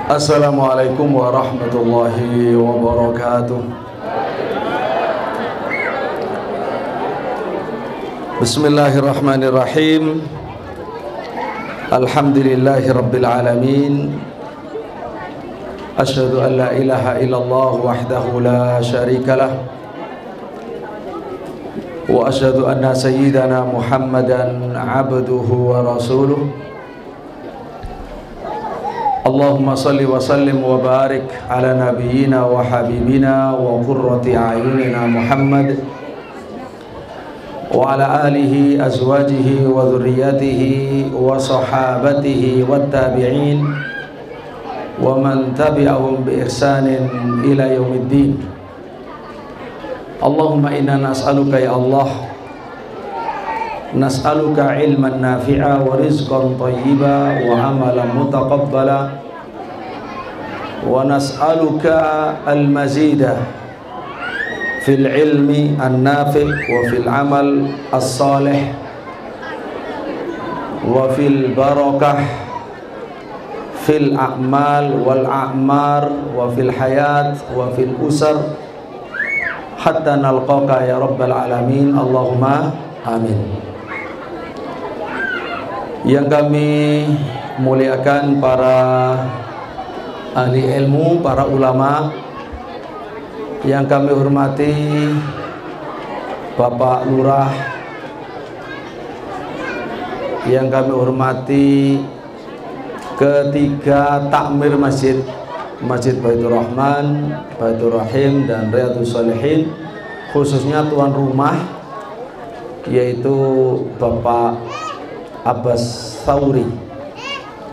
Assalamualaikum warahmatullahi wabarakatuh. Bismillahirrahmanirrahim. Alhamdulillahi rabbil alamin. Asyhadu an la ilaha illallah wahdahu la syarikalah. Wa asyhadu anna sayyidana Muhammadan abduhu wa rasuluh. Allahumma salli wa sallim wa barik ala nabiyyina wa habibina wa qurrati a'yunina Muhammad wa ala alihi azwajihi wa dhurriyyatihi wa sahabatihi wa tabi'in wa man tabi'ahum bi ihsanin ila yaumiddin. Allahumma inna nas'aluka ya Allah, nas'aluka ilman nafi'a wa rizqan thayyiba wa amalan mutaqabbala wa nas'aluka al-mazida fil ilmi an-nafi' wa fil amal as-salih wa fil barakah fil a'mal wal a'mar wa fil hayat wa fil usar hatta nalqaka ya rabbal alamin. Allahumma amin. Yang kami muliakan para ahli ilmu, para ulama, yang kami hormati Bapak Lurah, yang kami hormati ketiga takmir masjid, Masjid Baitur Rahman, Baitur Rahim, dan Riyadhus Shalihin, khususnya tuan rumah yaitu Bapak Abbas Thawri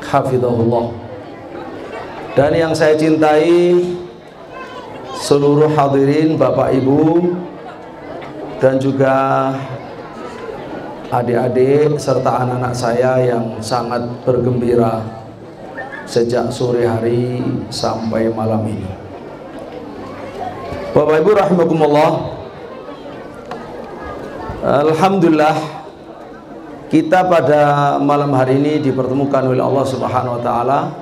hafizahullah, dan yang saya cintai seluruh hadirin Bapak Ibu dan juga adik-adik serta anak-anak saya yang sangat bergembira sejak sore hari sampai malam ini. Bapak Ibu rahimakumullah, alhamdulillah kita pada malam hari ini dipertemukan oleh Allah Subhanahu wa taala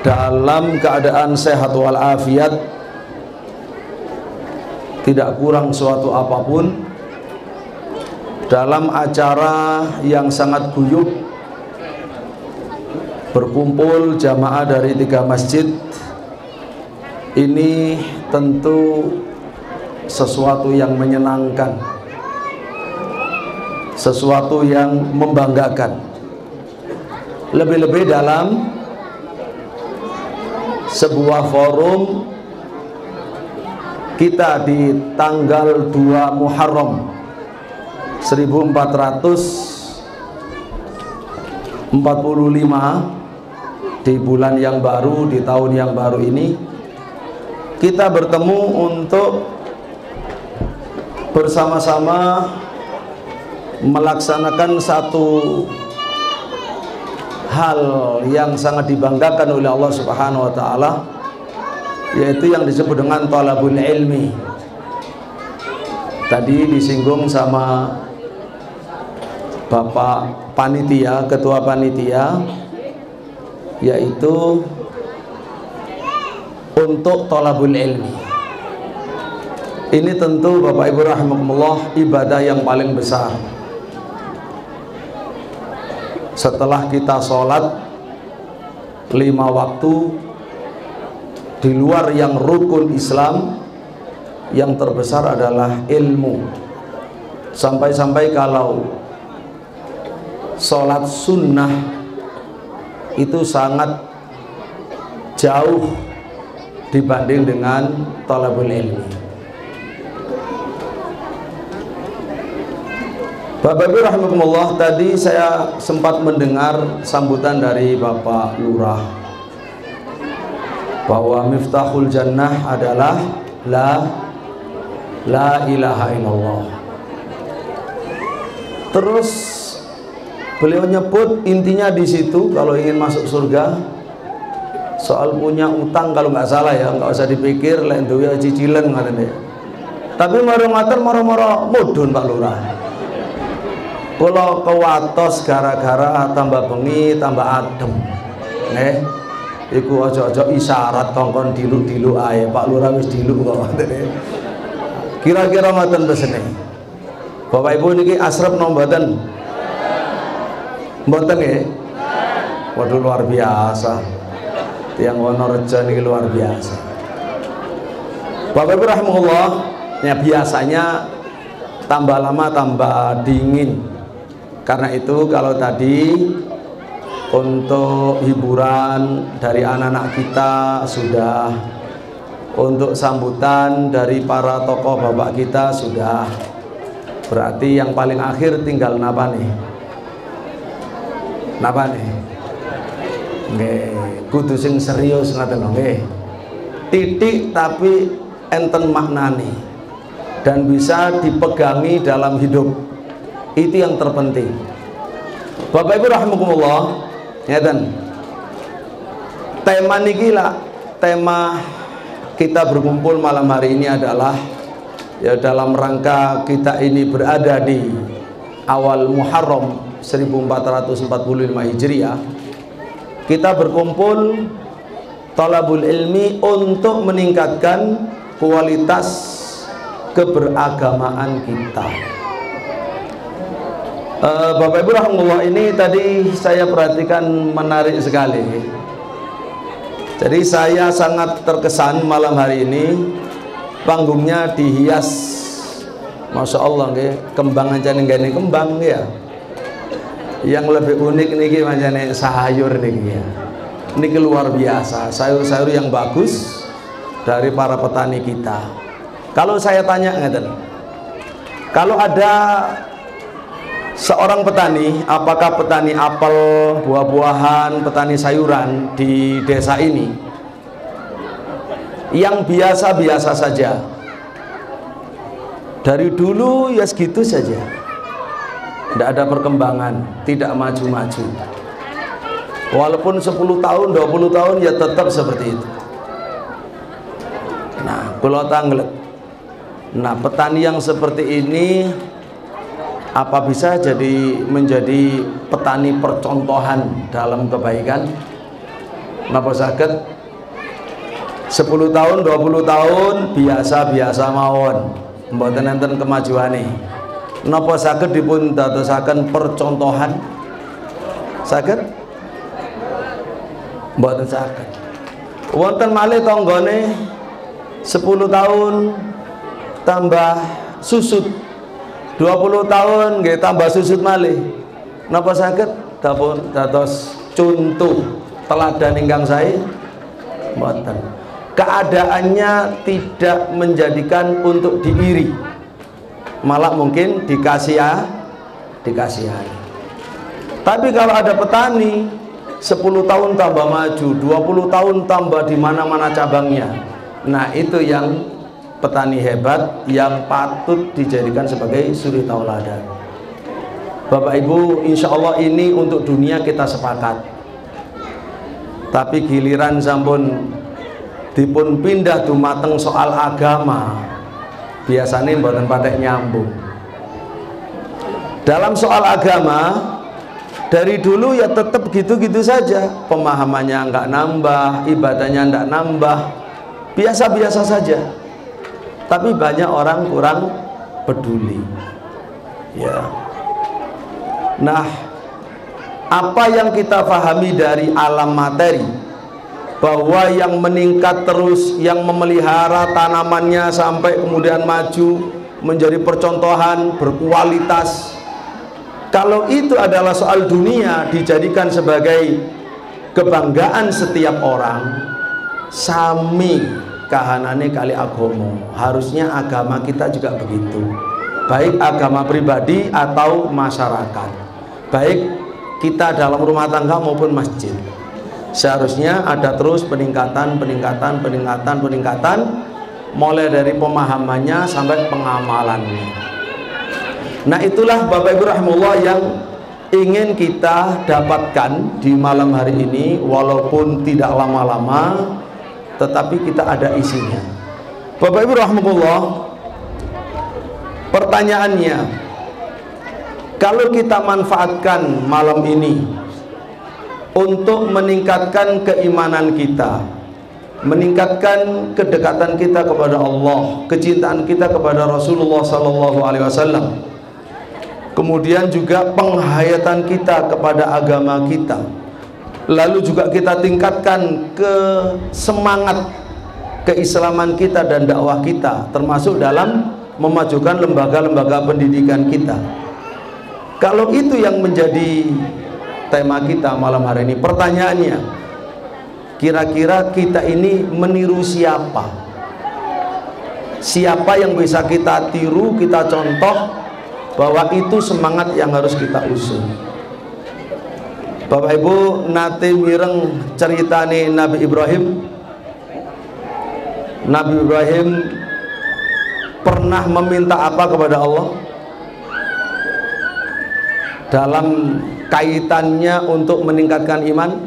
dalam keadaan sehat walafiat, tidak kurang suatu apapun, dalam acara yang sangat guyup, berkumpul jamaah dari 3 masjid. Ini tentu sesuatu yang menyenangkan, sesuatu yang membanggakan, lebih-lebih dalam sebuah forum kita di tanggal 2 Muharram 1445 di bulan yang baru, di tahun yang baru ini, kita bertemu untuk bersama-sama melaksanakan satu hal yang sangat dibanggakan oleh Allah Subhanahu wa taala, yaitu yang disebut dengan talabul ilmi. Tadi disinggung sama Bapak panitia, ketua panitia, yaitu untuk talabul ilmi. Ini tentu Bapak Ibu rahimakumullah ibadah yang paling besar. Setelah kita sholat 5 waktu, di luar yang rukun Islam, yang terbesar adalah ilmu. Sampai-sampai kalau sholat sunnah itu sangat jauh dibanding dengan talabul ilmi. Bapak Ibu rahimakumullah, tadi saya sempat mendengar sambutan dari Bapak Lurah bahwa miftahul jannah adalah la ilaha illallah. Terus beliau nyebut intinya di situ kalau ingin masuk surga soal punya utang, kalau nggak salah ya, nggak usah dipikir lain duwe cicilan katanya. Tapi maro-mater maro-maro mudun Pak Lurah. Kalau kewatos gara-gara tambah bengi tambah adem, iku ojo-ojo isyarat kongkon diluk-diluk ae, Pak Lurah wis diluk kok. Kira-kira ngoten pesene. Bapak Ibu niki asrep napa mboten? Mboten nggih. Waduh luar biasa. Tiang Wonorejo niki luar biasa. Bapak Ibu rahimahullah, ya biasanya tambah lama tambah dingin. Karena itu kalau tadi untuk hiburan dari anak-anak kita sudah, untuk sambutan dari para tokoh bapak kita sudah, berarti yang paling akhir tinggal napa nih? Napa nih? Nggih, kudu sing serius ngaten nggih. Titik tapi enten maknane dan bisa dipegangi dalam hidup. Itu yang terpenting. Bapak Ibu rahimakumullah, ngeten. Tema niki lah, tema kita berkumpul malam hari ini adalah ya dalam rangka kita ini berada di awal Muharram 1445 Hijriah. Kita berkumpul talabul ilmi untuk meningkatkan kualitas keberagamaan kita. Bapak Ibu rahimahullah, ini tadi saya perhatikan menarik sekali. Jadi saya sangat terkesan malam hari ini panggungnya dihias, masya Allah, kembang aja nih kembang ya. Yang lebih unik nih macamnya sayur nih ya. Ini luar biasa, sayur-sayur yang bagus dari para petani kita. Kalau saya tanya ngeten, kalau ada seorang petani, apakah petani apel, buah-buahan, petani sayuran di desa ini yang biasa-biasa saja, dari dulu ya segitu saja, tidak ada perkembangan, tidak maju-maju, walaupun 10 tahun, 20 tahun ya tetap seperti itu. Nah, kula tanglet. Nah, petani yang seperti ini apa bisa menjadi petani percontohan dalam kebaikan? Napa saged 10 tahun 20 tahun biasa-biasa mawon mboten enten kemajuane. Napa saged dipun dadosaken percontohan? Saged? Mboten saged. Wonten malih tanggane 10 tahun tambah susut, 20 tahun nggih tambah susut malih. Napa saged dapun dados contoh teladan ingkang sae? Mboten. Keadaannya tidak menjadikan untuk diiri, malah mungkin dikasihani. Tapi kalau ada petani 10 tahun tambah maju, 20 tahun tambah di mana-mana cabangnya, nah itu yang petani hebat yang patut dijadikan sebagai suri tauladan. Bapak Ibu, insya Allah ini untuk dunia kita sepakat. Tapi giliran sampun dipun pindah dumateng soal agama, biasanya mboten patek nyambung. Dalam soal agama dari dulu ya tetap gitu-gitu saja, pemahamannya enggak nambah, ibadahnya enggak nambah, biasa-biasa saja. Tapi banyak orang kurang peduli ya. Nah, apa yang kita pahami dari alam materi, bahwa yang meningkat terus, yang memelihara tanamannya sampai kemudian maju menjadi percontohan, berkualitas, kalau itu adalah soal dunia dijadikan sebagai kebanggaan setiap orang, sami kahanane kali agama. Harusnya agama kita juga begitu, baik agama pribadi atau masyarakat, baik kita dalam rumah tangga maupun masjid. Seharusnya ada terus peningkatan, mulai dari pemahamannya sampai pengamalannya. Nah, itulah Bapak Ibu rahimahullah yang ingin kita dapatkan di malam hari ini, walaupun tidak lama-lama, tetapi kita ada isinya. Bapak Ibu rahimahullah, pertanyaannya, kalau kita manfaatkan malam ini untuk meningkatkan keimanan kita, meningkatkan kedekatan kita kepada Allah, kecintaan kita kepada Rasulullah sallallahu alaihi wasallam. Kemudian juga penghayatan kita kepada agama kita. Lalu juga kita tingkatkan ke semangat keislaman kita dan dakwah kita, termasuk dalam memajukan lembaga-lembaga pendidikan kita. Kalau itu yang menjadi tema kita malam hari ini, pertanyaannya, kira-kira kita ini meniru siapa? Siapa yang bisa kita tiru, kita contoh, bahwa itu semangat yang harus kita usung. Bapak Ibu nate mireng ceritane Nabi Ibrahim. Nabi Ibrahim pernah meminta apa kepada Allah dalam kaitannya untuk meningkatkan iman?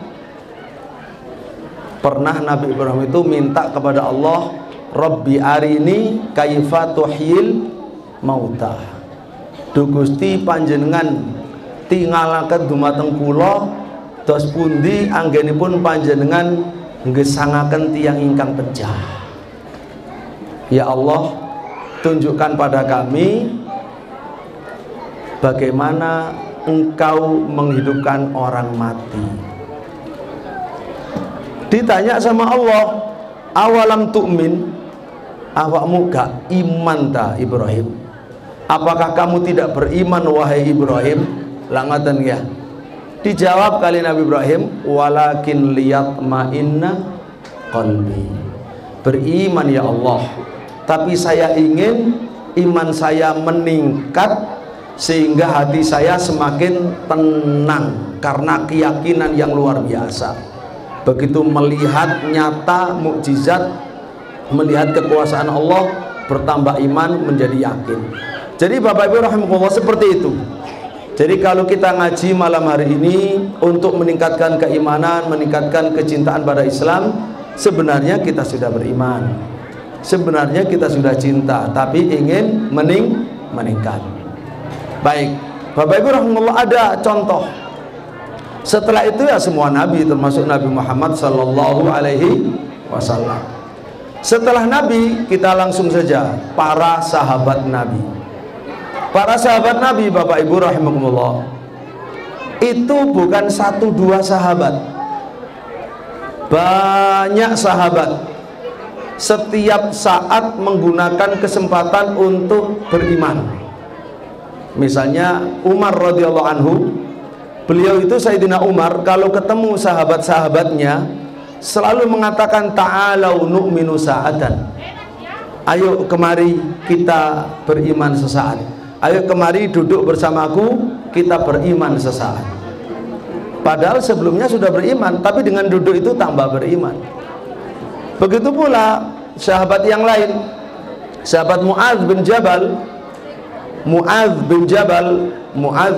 Pernah Nabi Ibrahim itu minta kepada Allah, Rabbi arini kaifa tuhyil mauta. Duh Gusti panjenengan tingalaken dumateng kula dos pundi anggenipun panjenengan nggesangaken tiyang ingkang pejah. Ya Allah, tunjukkan pada kami bagaimana Engkau menghidupkan orang mati. Ditanya sama Allah, awalam tu'min, awakmu gak iman ta Ibrahim? Apakah kamu tidak beriman wahai Ibrahim? Langatan ya. Dijawab kali Nabi Ibrahim, walakin liyatma'inna qalbi. Beriman ya Allah, tapi saya ingin iman saya meningkat sehingga hati saya semakin tenang karena keyakinan yang luar biasa. Begitu melihat nyata mukjizat, melihat kekuasaan Allah, bertambah iman menjadi yakin. Jadi Bapak Ibu rahimahullah, seperti itu. Jadi kalau kita ngaji malam hari ini untuk meningkatkan keimanan, meningkatkan kecintaan pada Islam, sebenarnya kita sudah beriman, sebenarnya kita sudah cinta, tapi ingin meningkat. Baik, Bapak Ibu rahimahullah, ada contoh. Setelah itu ya semua Nabi, termasuk Nabi Muhammad sallallahu alaihi wasallam. Setelah Nabi, kita langsung saja para sahabat Nabi. Para sahabat Nabi, Bapak Ibu rahimakumullah, itu bukan satu dua sahabat, banyak sahabat. Setiap saat menggunakan kesempatan untuk beriman. Misalnya Umar radhiyallahu anhu, beliau itu Sayyidina Umar, kalau ketemu sahabat-sahabatnya selalu mengatakan ta'alau nu'minu sa'atan. Ayo kemari kita beriman sesaat. Ayo kemari duduk bersamaku, kita beriman sesaat. Padahal sebelumnya sudah beriman, tapi dengan duduk itu tambah beriman. Begitu pula sahabat yang lain. Sahabat Mu'adz bin Jabal, Mu'adz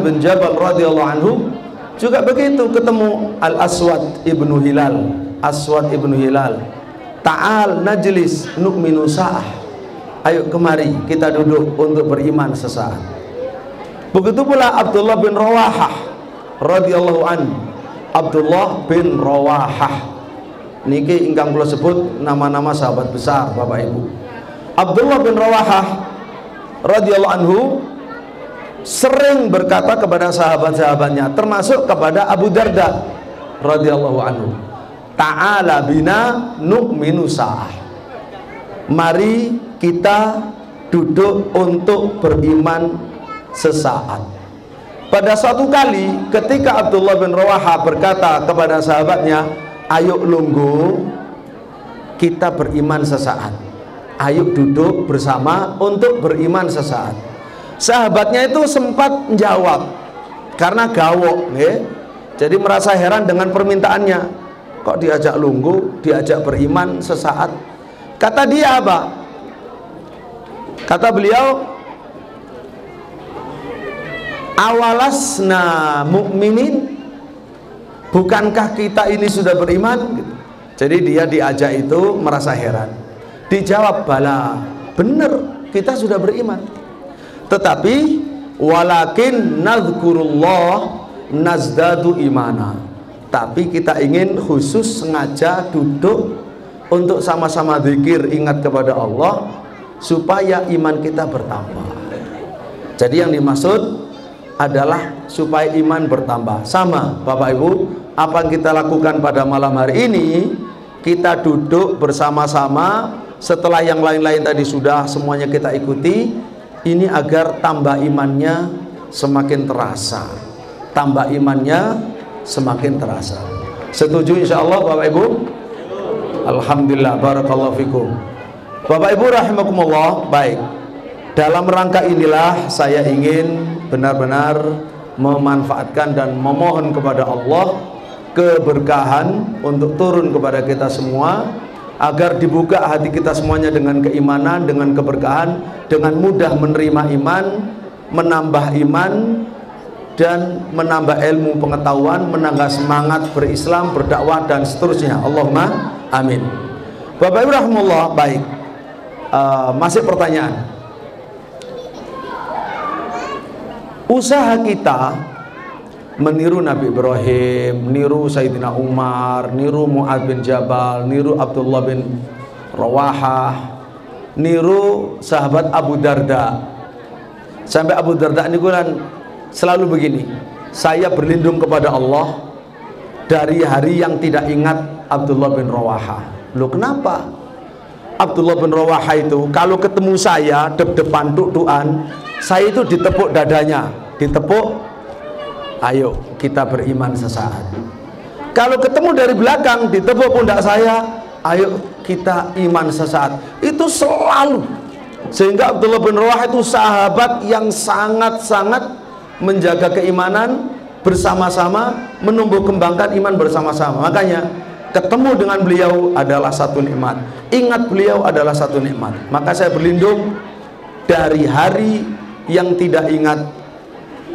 bin Jabal radhiyallahu anhu juga begitu, ketemu Al-Aswad ibnu Hilal. Aswad ibnu Hilal, ta'al najlis nu'minu sa'ah. Ayo kemari kita duduk untuk beriman sesaat. Begitu pula Abdullah bin Rawahah radhiyallahu anhu. Abdullah bin Rawahah niki ingkang kula sebut nama-nama sahabat besar Bapak Ibu. Abdullah bin Rawahah radhiyallahu anhu sering berkata kepada sahabat-sahabatnya, termasuk kepada Abu Darda radhiyallahu anhu, ta'ala bina nu'minu sa'ah. Mari kita duduk untuk beriman sesaat. Pada suatu kali ketika Abdullah bin Rawahah berkata kepada sahabatnya, ayo lungguh kita beriman sesaat, ayo duduk bersama untuk beriman sesaat. Sahabatnya itu sempat menjawab karena gawok, jadi merasa heran dengan permintaannya. Kok diajak lungguh, diajak beriman sesaat? Kata dia apa? Kata beliau, awalasna mu'minin, bukankah kita ini sudah beriman? Jadi dia diajak itu merasa heran. Dijawab, bala, benar kita sudah beriman, tetapi walakin nazkurullah nazdadu imana, tapi kita ingin khusus sengaja duduk untuk sama-sama zikir, ingat kepada Allah, supaya iman kita bertambah. Jadi yang dimaksud adalah supaya iman bertambah. Sama Bapak Ibu, apa yang kita lakukan pada malam hari ini, kita duduk bersama-sama setelah yang lain-lain tadi sudah semuanya kita ikuti, ini agar tambah imannya semakin terasa, tambah imannya semakin terasa. Setuju insya Allah Bapak Ibu? Alhamdulillah, barakallahu fikum. Bapak Ibu rahimakumullah. Baik, dalam rangka inilah saya ingin benar-benar memanfaatkan dan memohon kepada Allah keberkahan untuk turun kepada kita semua, agar dibuka hati kita semuanya dengan keimanan, dengan keberkahan, dengan mudah menerima iman, menambah iman, dan menambah ilmu pengetahuan, menambah semangat berislam, berdakwah, dan seterusnya. Allahumma amin. Bapak Ibu rahimahullah. Baik, masih pertanyaan. Usaha kita meniru Nabi Ibrahim, niru Sayyidina Umar, niru Mu'adz bin Jabal, niru Abdullah bin Rawahah, niru sahabat Abu Darda. Sampai Abu Darda ini kan selalu begini, saya berlindung kepada Allah dari hari yang tidak ingat Abdullah bin Rawahah. Loh kenapa? Abdullah bin Rawahah itu kalau ketemu saya depan duk-dukan, saya itu ditepuk dadanya, ditepuk, ayo kita beriman sesaat. Kalau ketemu dari belakang ditepuk pundak saya, ayo kita iman sesaat. Itu selalu. Sehingga Abdullah bin Rawahah itu sahabat yang sangat-sangat menjaga keimanan bersama-sama, menumbuh kembangkan iman bersama-sama. Makanya ketemu dengan beliau adalah satu nikmat, ingat beliau adalah satu nikmat. Maka saya berlindung dari hari yang tidak ingat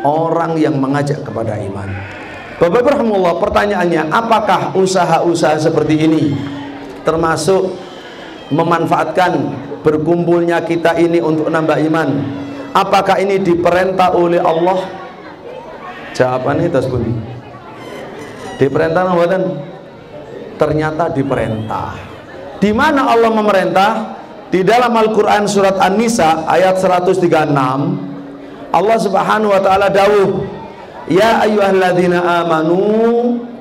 orang yang mengajak kepada iman. Bapak rahimahullah, pertanyaannya, apakah usaha-usaha seperti ini termasuk memanfaatkan berkumpulnya kita ini untuk nambah iman? Apakah ini diperintah oleh Allah? Jawabannya itu seperti diperintah dan ternyata diperintah. Di mana Allah memerintah? Di dalam Al-Quran surat An-Nisa ayat 136, Allah subhanahu wa ta'ala dawuh, ya ayyuhalladzina amanu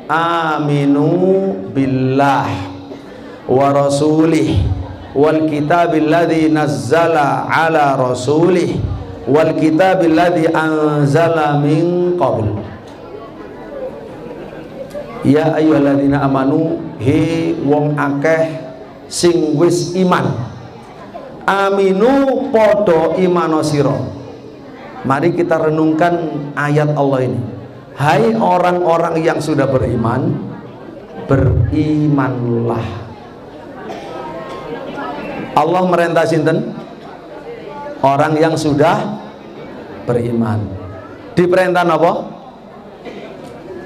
aminu billah wa rasulih wal kitabil ladzi nazzala ala rasulih wal kitabil ladzi anzala min qabl. Ya ayyuhalladzina amanu, he wong akeh sing wis iman, aminu podo imano siro. Mari kita renungkan ayat Allah ini. Hai orang-orang yang sudah beriman, berimanlah. Allah merintah sinten? Orang yang sudah beriman. Diperintah apa?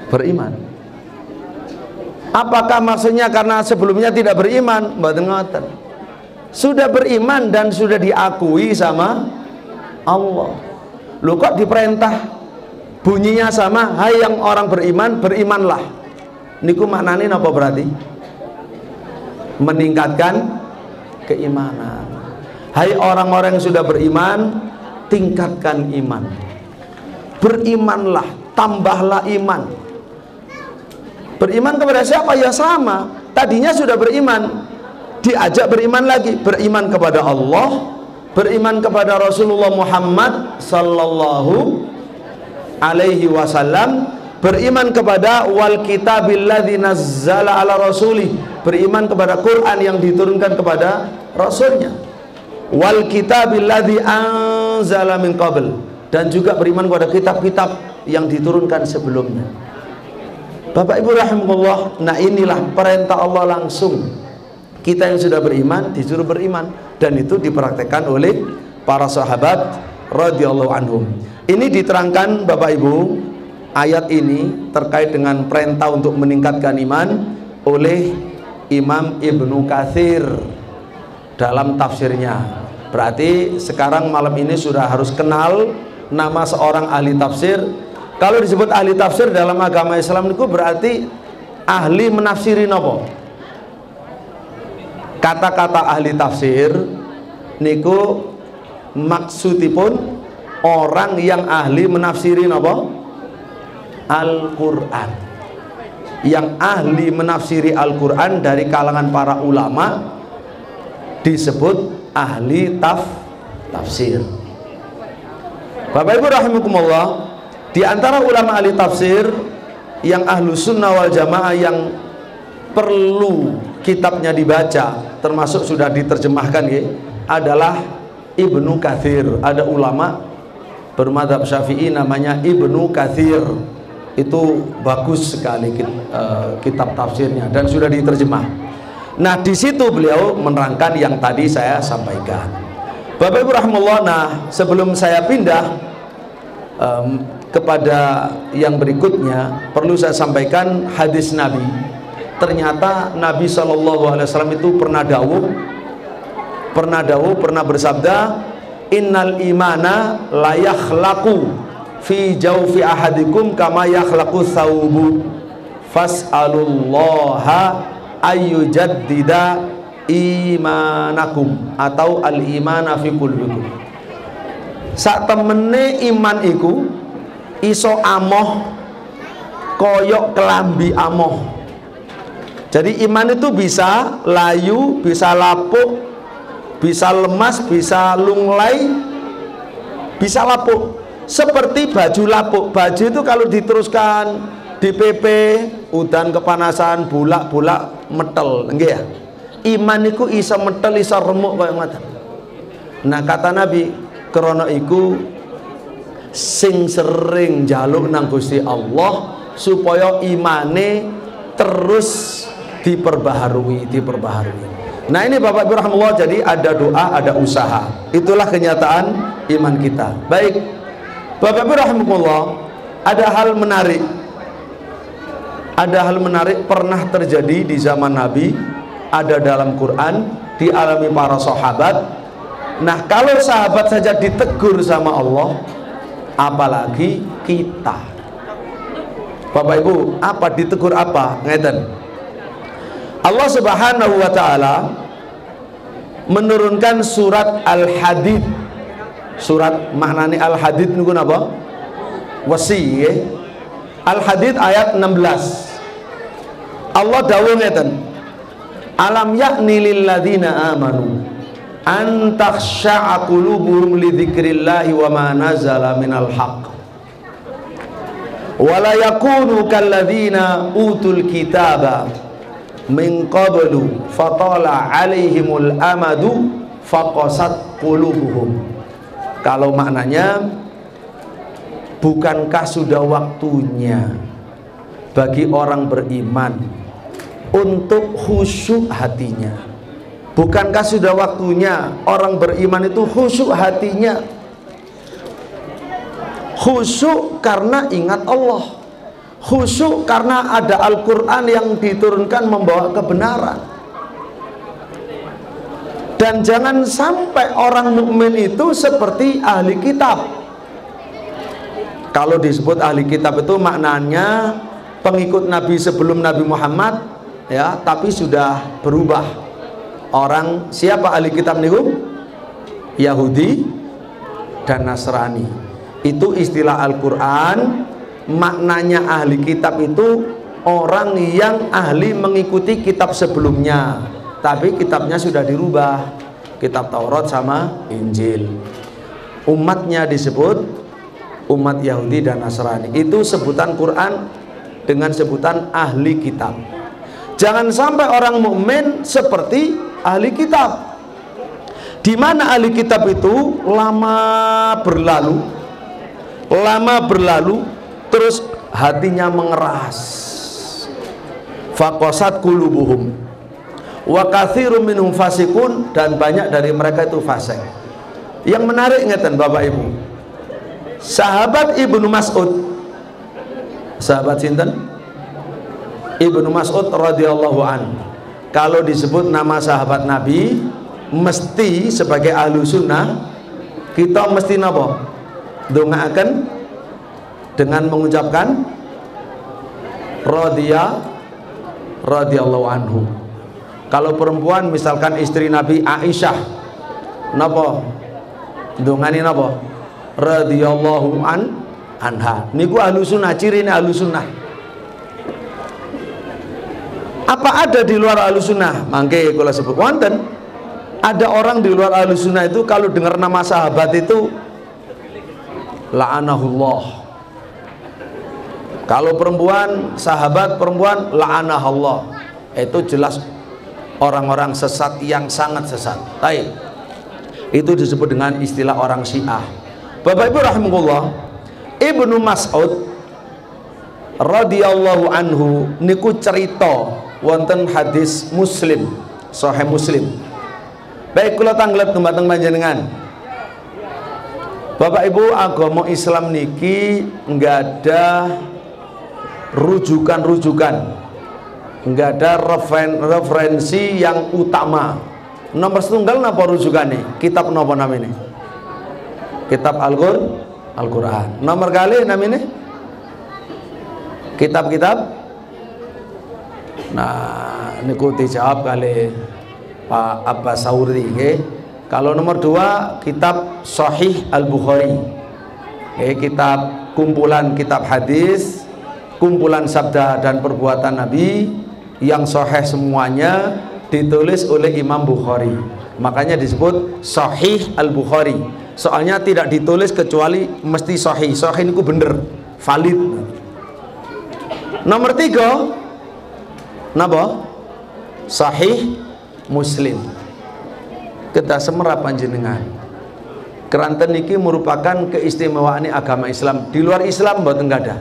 Beriman. Apakah maksudnya karena sebelumnya tidak beriman? Mboten ngoten. Sudah beriman dan sudah diakui sama Allah. Loh kok diperintah bunyinya sama, hai yang orang beriman, berimanlah. Niku maknanya apa berarti? Meningkatkan keimanan. Hai orang-orang yang sudah beriman, tingkatkan iman. Berimanlah, tambahlah iman. Beriman kepada siapa? Ya sama, tadinya sudah beriman, diajak beriman lagi, beriman kepada Allah, beriman kepada Rasulullah Muhammad sallallahu alaihi wasallam, beriman kepada wal kitabil ladzi nazzala ala rasulih, beriman kepada Quran yang diturunkan kepada rasulnya, wal kitabil ladzi anzala min qabl, dan juga beriman kepada kitab-kitab yang diturunkan sebelumnya. Bapak Ibu rahimahullah, nah inilah perintah Allah langsung. Kita yang sudah beriman disuruh beriman, dan itu dipraktekkan oleh para sahabat radhiyallahu anhum. Ini diterangkan Bapak Ibu, ayat ini terkait dengan perintah untuk meningkatkan iman oleh Imam Ibnu Katsir dalam tafsirnya. Berarti sekarang malam ini sudah harus kenal nama seorang ahli tafsir. Kalau disebut ahli tafsir dalam agama Islam itu berarti ahli menafsiri napa? Kata-kata ahli tafsir niku maksudipun orang yang ahli menafsiri napa? Al-Qur'an. Yang ahli menafsiri Al-Qur'an dari kalangan para ulama disebut ahli tafsir. Bapak Ibu rahimakumullah, di antara ulama ahli tafsir yang ahlu sunnah wal jamaah yang perlu kitabnya dibaca, termasuk sudah diterjemahkan ya, adalah Ibnu Katsir. Ada ulama bermadzhab Syafi'i namanya Ibnu Katsir. Itu bagus sekali kitab tafsirnya dan sudah diterjemah. Nah, di situ beliau menerangkan yang tadi saya sampaikan. Bapak Ibu rahimahullah, nah sebelum saya pindah kepada yang berikutnya, perlu saya sampaikan hadis Nabi. Ternyata Nabi SAW itu pernah bersabda, innal imana la yakhlaqu fi jawfi ahadikum kama yakhlaqu thawbu fas'alullaha ayyujaddida imanakum, atau al-imana fi qulubikum. Sak temene iman iku iso amoh koyok kelambi amoh. Jadi iman itu bisa layu, bisa lapuk, bisa lemas, bisa lunglai, bisa lapuk. Seperti baju lapuk. Baju itu kalau diteruskan di PP, udan kepanasan, bulak-bulak metel, nggih ya. Iman iku iso metel, iso remuk kaya ngoten. Nah, kata Nabi, krana iku sing sering njaluk nang Gusti Allah supaya imane terus diperbaharui. Nah, ini Bapak Ibu rahimahullah, jadi ada doa, ada usaha. Itulah kenyataan iman kita. Baik, Bapak Ibu rahimahullah, ada hal menarik. Ada hal menarik pernah terjadi di zaman Nabi, ada dalam Quran, dialami para sahabat. Nah, kalau sahabat saja ditegur sama Allah, apalagi kita. Bapak Ibu, apa ditegur apa? Ngeten. Allah Subhanahu wa taala menurunkan surat Al-Hadid. Surat maknane Al-Hadid niku napa? Wasi. Al-Hadid ayat 16. Allah dawuh ngeten. Alam yakni lil ladzina amanu an takhsha'a qulubuhum li dzikrillahi wa ma nazala minal haqq wa la yakunu kal ladzina utul kitaba min qablu fatala alaihimul amadu faqasat qulubuhum. Kalau maknanya, bukankah sudah waktunya bagi orang beriman untuk khusyuk hatinya? Bukankah sudah waktunya orang beriman itu khusyuk hatinya? Khusyuk karena ingat Allah, khusyuk karena ada Al-Quran yang diturunkan membawa kebenaran. Dan jangan sampai orang mukmin itu seperti ahli kitab. Kalau disebut ahli kitab itu maknanya pengikut Nabi sebelum Nabi Muhammad, ya, tapi sudah berubah. Orang siapa ahli kitab niku? Yahudi dan Nasrani. Itu istilah Al-Quran. Maknanya ahli kitab itu orang yang ahli mengikuti kitab sebelumnya, tapi kitabnya sudah dirubah, kitab Taurat sama Injil. Umatnya disebut umat Yahudi dan Nasrani. Itu sebutan Quran dengan sebutan ahli kitab. Jangan sampai orang mukmin seperti ahli kitab, di mana ahli kitab itu lama berlalu terus hatinya mengeras. Faqasat qulubuhum wa katsirum minhum fasikun, dan banyak dari mereka itu fasik. Yang menarik ngeten Bapak Ibu, sahabat Ibnu Mas'ud, sahabat sinten? Ibnu Mas'ud radhiyallahu an. Kalau disebut nama sahabat Nabi, mesti sebagai ahlu sunnah kita mesti napa? Dongaaken dengan mengucapkan radhiyallahu anhu. Kalau perempuan misalkan istri Nabi Aisyah, napa ndongane napa? Radhiyallahu anha. Niku ahlus sunnah, cirine ahlus sunnah. Apa ada di luar ahlus sunnah? Mangke kula sebut wonten. Ada orang di luar ahlus sunnah itu kalau dengar nama sahabat itu la'anahullah. Kalau perempuan, sahabat perempuan la'anahullah. Itu jelas orang-orang sesat yang sangat sesat. Baik. Itu disebut dengan istilah orang Syiah. Bapak Ibu rahimahullah, Ibnu Mas'ud radhiyallahu anhu niku cerita wonten hadis Muslim, Sahih Muslim. Baik kula tangglet dumateng panjenengan. Bapak Ibu, agama Islam niki enggak ada rujukan-rujukan, enggak ada referensi yang utama. Nomor setunggal napa rujukane? Kitab napa namine? Kitab Al-Qur'an. Nomor kali namine? Kitab-kitab. Nah, niku dijawab kali Pak Abbas Sauri nggih. Kalau nomor 2 kitab Sahih Al-Bukhari. Kitab kumpulan kitab hadis, kumpulan sabda dan perbuatan Nabi yang sahih semuanya ditulis oleh Imam Bukhari. Makanya disebut Sahih Al-Bukhari. Soalnya tidak ditulis kecuali mesti sahih. Sahih niku bener, valid. Nomor 3 napa? Sahih Muslim. Kita semerap panjenengan. Keranten niki merupakan keistimewaan agama Islam. Di luar Islam mboten ada.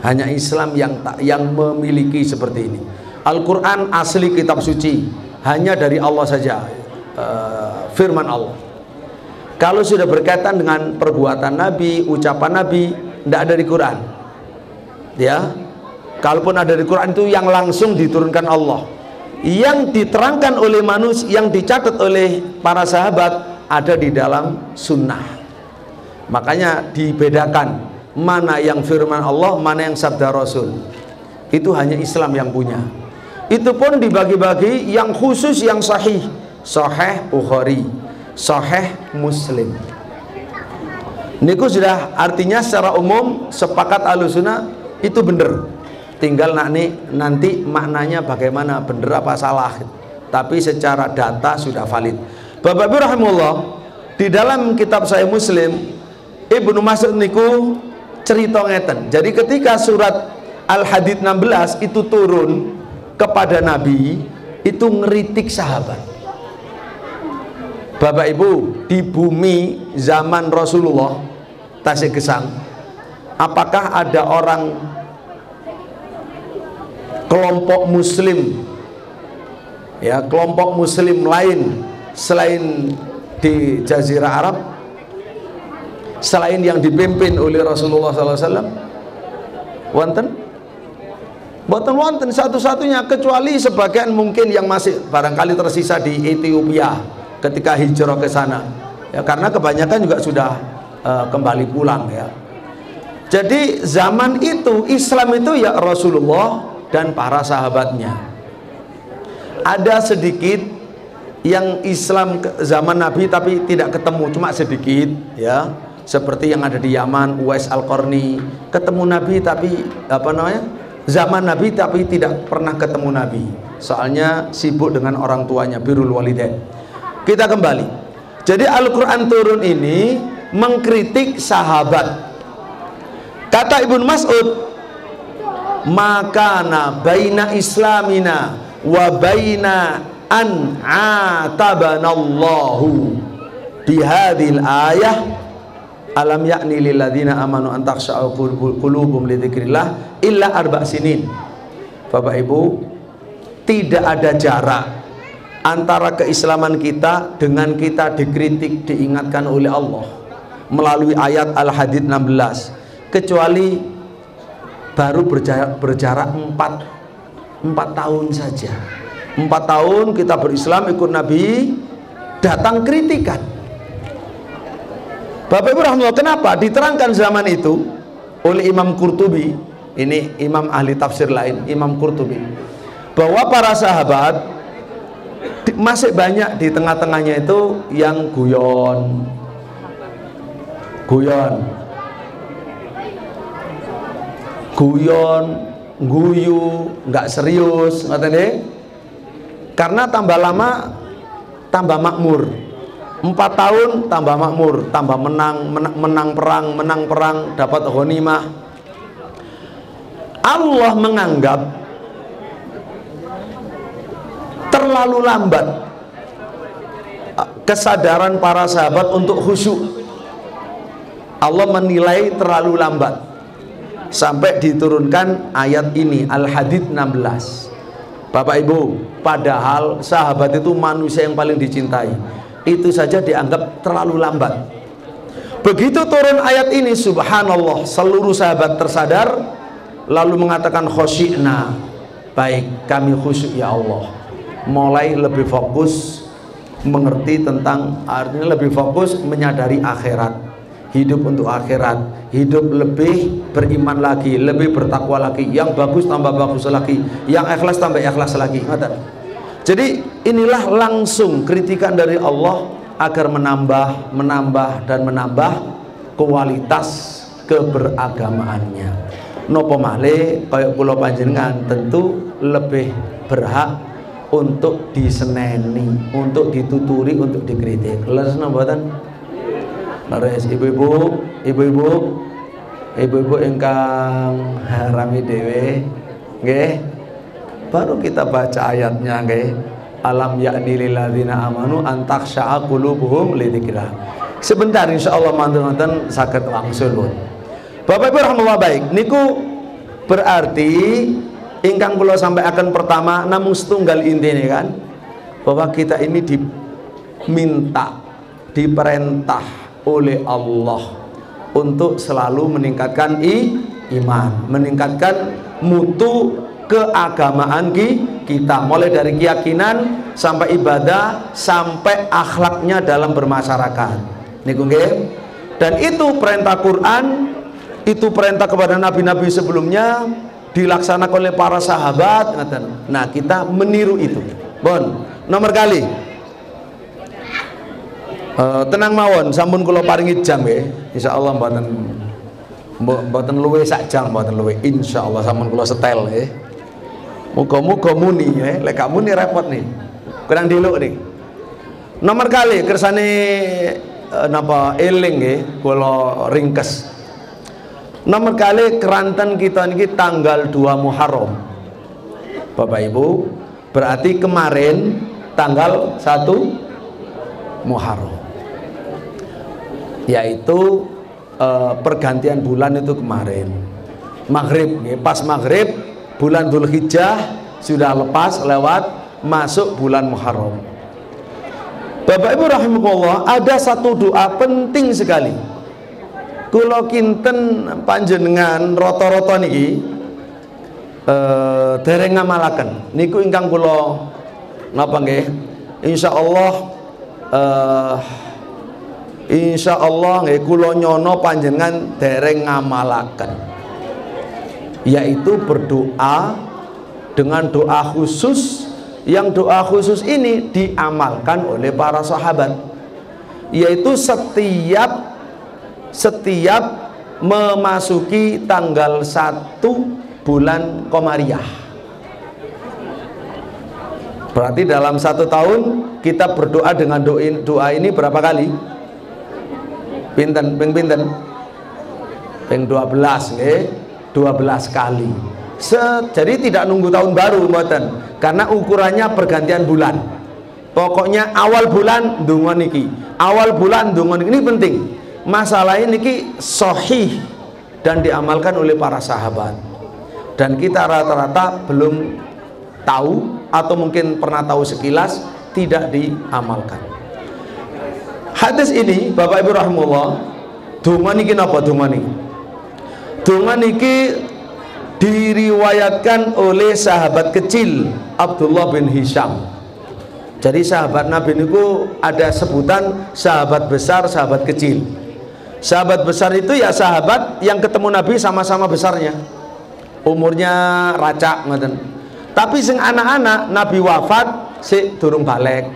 Hanya Islam yang memiliki seperti ini. Al-Quran asli kitab suci, hanya dari Allah saja, firman Allah. Kalau sudah berkaitan dengan perbuatan Nabi, ucapan Nabi, tidak ada di Quran. Ya, kalaupun ada di Quran itu yang langsung diturunkan Allah. Yang diterangkan oleh manusia, yang dicatat oleh para sahabat ada di dalam sunnah. Makanya dibedakan mana yang firman Allah, mana yang sabda Rasul. Itu hanya Islam yang punya. Itu pun dibagi-bagi yang khusus, yang sahih. Sahih Bukhari, Sahih Muslim. Niku sudah artinya secara umum sepakat Ahlussunnah itu benar. Tinggal nanti maknanya bagaimana, benar apa salah. Tapi secara data sudah valid. Bapak Ibu rahimahullah, di dalam kitab Sahih Muslim, Ibnu Mas'ud niku cerita ngeten. Jadi ketika surat Al-Hadid 16 itu turun kepada Nabi, itu ngeritik sahabat. Bapak Ibu, di bumi zaman Rasulullah tasik gesang, apakah ada orang kelompok muslim, ya kelompok muslim lain selain di Jazirah Arab, selain yang dipimpin oleh Rasulullah SAW? Wonten? Boten wonten satu-satunya, kecuali sebagian mungkin yang masih barangkali tersisa di Ethiopia ketika hijrah ke sana. Ya, karena kebanyakan juga sudah kembali pulang ya. Jadi zaman itu Islam itu ya Rasulullah dan para sahabatnya. Ada sedikit yang Islam zaman Nabi tapi tidak ketemu, cuma sedikit ya. Seperti yang ada di Yaman, Uwais Al-Qarni, ketemu Nabi tapi zaman Nabi tapi tidak pernah ketemu Nabi. Soalnya sibuk dengan orang tuanya, birrul walidain. Kita kembali. Jadi Al-Qur'an turun ini mengkritik sahabat. Kata Ibnu Mas'ud, makana baina islamina wa baina an atabanallahu bihadhil ayah alam yakni lil ladzina amanu an takhsha'a qulubuhum li dzikrillah illa 4 sinin. Bapak Ibu, tidak ada jarak antara keislaman kita dengan kita dikritik, diingatkan oleh Allah melalui ayat Al-Hadid 16, kecuali baru berjarak 4 tahun saja. 4 tahun kita berislam ikut Nabi, datang kritikan. Bapak Ibu rahmatullah, kenapa diterangkan zaman itu oleh Imam Qurtubi ini imam ahli tafsir lain, Imam Qurtubi, bahwa para sahabat masih banyak di tengah-tengahnya itu yang guyon, guyu, nggak serius, ngoten nggih. Karena tambah lama tambah makmur. 4 tahun tambah makmur, tambah menang perang, dapat ghanimah. Allah menganggap terlalu lambat kesadaran para sahabat untuk khusyuk. Allah menilai terlalu lambat sampai diturunkan ayat ini, Al-Hadid 16. Bapak Ibu, padahal sahabat itu manusia yang paling dicintai, itu saja dianggap terlalu lambat. Begitu turun ayat ini, subhanallah, seluruh sahabat tersadar, lalu mengatakan khosyi'na, baik, kami khusyuk ya Allah, mulai lebih fokus mengerti tentang, artinya lebih fokus menyadari akhirat, hidup untuk akhirat, hidup lebih beriman lagi, lebih bertakwa lagi, yang bagus tambah bagus lagi, yang ikhlas tambah ikhlas lagi. Jadi inilah langsung kritikan dari Allah agar menambah kualitas keberagamaannya. Nopo malih kaya kula panjenengan tentu lebih berhak untuk diseneni, untuk dituturi, untuk dikritik. Leres napa mboten? Leres ibu-ibu ingkang harami dhewe nggih. Baru kita baca ayatnya nggih. Alam ya'ni lil ladzina amanu an takhsha'a qulubuhum li dzikrillah. Sebentar insyaallah mantun-mantun saged wangsul. Bapak Ibu rahmatullah baik, niku berarti ingkang kula sampaikan pertama namung setunggal intine kan, bahwa kita ini diperintah oleh Allah untuk selalu meningkatkan iman, meningkatkan mutu keagamaan kita, mulai dari keyakinan sampai ibadah sampai akhlaknya dalam bermasyarakat. Niku nggih. Dan itu perintah Quran, itu perintah kepada nabi-nabi sebelumnya, dilaksanakan oleh para sahabat. Nah, kita meniru itu. Bon, nomor kali. Tenang mawon, sampun kula paringi jam nggih. Insyaallah mboten luwe sak jam, mboten luwe. Insyaallah sampun kula setel nggih. Muga-muga muni ya, lek gak muni repot nih. Kurang diluk nih. Nomor kali kersane napa eling nggih, kula ringkes. Nomor kali keranten kita niki tanggal 2 Muharram. Bapak Ibu, berarti kemarin tanggal 1 Muharram. Yaitu pergantian bulan itu kemarin. Maghrib nggih, pas maghrib bulan Dzulhijjah sudah lepas lewat, masuk bulan Muharram. Bapak Ibu rahimakumullah, ada satu doa penting sekali. Kula kinten panjenengan rata-rata niki dereng ngamalaken. Niku ingkang kula napa nggih? Insyaallah nggih kula nyono panjenengan dereng ngamalaken. Yaitu berdoa dengan doa khusus, yang doa khusus ini diamalkan oleh para sahabat, yaitu setiap memasuki tanggal 1 bulan Komariah. Berarti dalam 1 tahun kita berdoa dengan doa ini berapa kali? Pinten? Ping 12 nggih. 12 kali. Jadi tidak nunggu tahun baru mboten, karena ukurannya pergantian bulan. Pokoknya awal bulan ndonga niki, awal bulan ndonga niki. Ini penting. Masalah ini niki sahih dan diamalkan oleh para sahabat. Dan kita rata-rata belum tahu, atau mungkin pernah tahu sekilas, tidak diamalkan. Hadis ini Bapak Ibu rahimahullah, donga niki napa donga niki? Donga niki diriwayatkan oleh sahabat kecil Abdullah bin Hisham. Jadi sahabat Nabi niku ada sebutan sahabat besar, sahabat kecil. Sahabat besar itu ya sahabat yang ketemu Nabi sama-sama besarnya. umurnya racak ngoten. Tapi sing anak-anak Nabi wafat sik durung balik.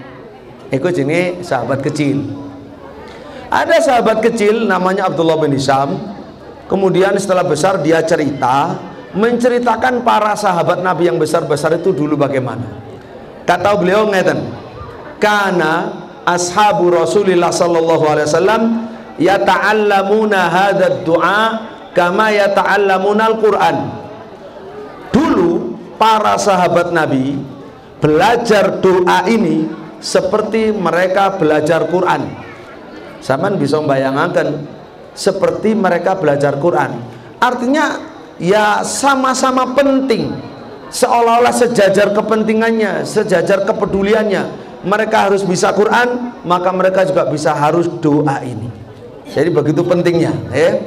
Iku jenenge sahabat kecil. Ada sahabat kecil namanya Abdullah bin Hisham. Kemudian setelah besar dia menceritakan para sahabat Nabi yang besar-besar itu dulu bagaimana. Kata beliau ngeten, kana ashabu Rasulillah sallallahu alaihi wasallam yata'allamuna hadzal du'a kama yata'allamuna al-Qur'an. Dulu para sahabat Nabi belajar doa ini seperti mereka belajar Quran. Saman bisa membayangkan seperti mereka belajar Quran. Artinya ya sama-sama penting, seolah-olah sejajar kepentingannya, sejajar kepeduliannya. Mereka harus bisa Quran, maka mereka juga harus doa ini. Jadi begitu pentingnya, ya.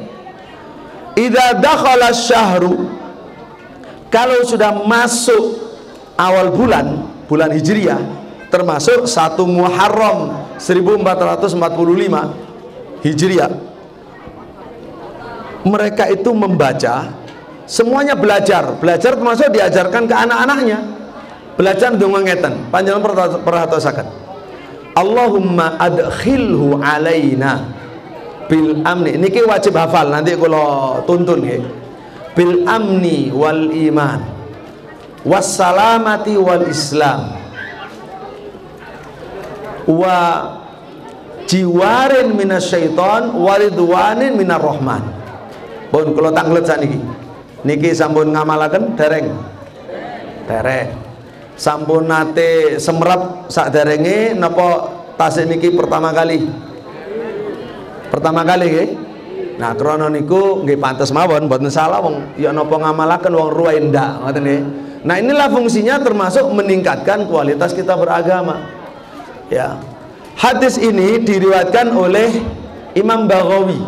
Idza dakhala syahru, kalau sudah masuk awal bulan Hijriah, termasuk 1 Muharram 1445 Hijriah, mereka itu membaca, semuanya belajar termasuk diajarkan ke anak-anaknya. Belajar donga ngeten, panjenengan perhatosaken. Allahumma adkhilhu alaina bil amni. Niki wajib hafal, nanti kula tuntun nggih. Bil amni wal iman wassalamati wal islam wa jiwarin minasyaiton waridwanin minar rahman. Pun kula tanglet saniki. Niki sampun ngamalaken dereng? Dereng. Sampun nate semerap sakderenge napa tasik niki pertama kali? Pertama kali nggih. Nah, krana niku nggih pantes mawon, mboten salah wong ya napa ngamalaken wong ruwah ndak, ngoten nggih. Nah, inilah fungsinya termasuk meningkatkan kualitas kita beragama. Ya. Hadis ini diriwayatkan oleh Imam Baghawi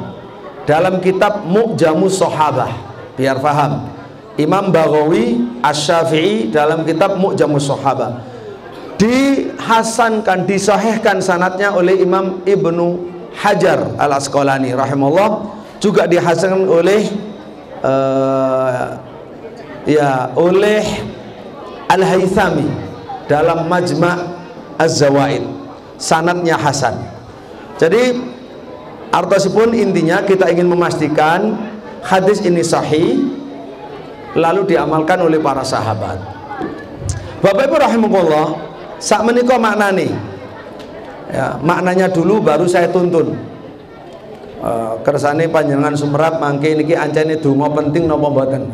dalam kitab Mu'jamus Shahabah, biar paham. Imam Baghawi Asy-Syafi'i dalam kitab Mu'jamus Shahabah dihasankan, disahihkan sanadnya oleh Imam Ibnu Hajar Al-Asqalani rahimahullah, juga dihasankan oleh oleh Al-Haythami dalam Majma' Az-Zawaid, sanadnya hasan. Jadi artosipun intinya kita ingin memastikan hadis ini sahih, lalu diamalkan oleh para sahabat. Bapak Ibu rahimahullah, sak menika maknane. Ya, maknanya dulu baru saya tuntun. Kersane panjenengan sumerap mangke niki ancene donga penting napa mboten?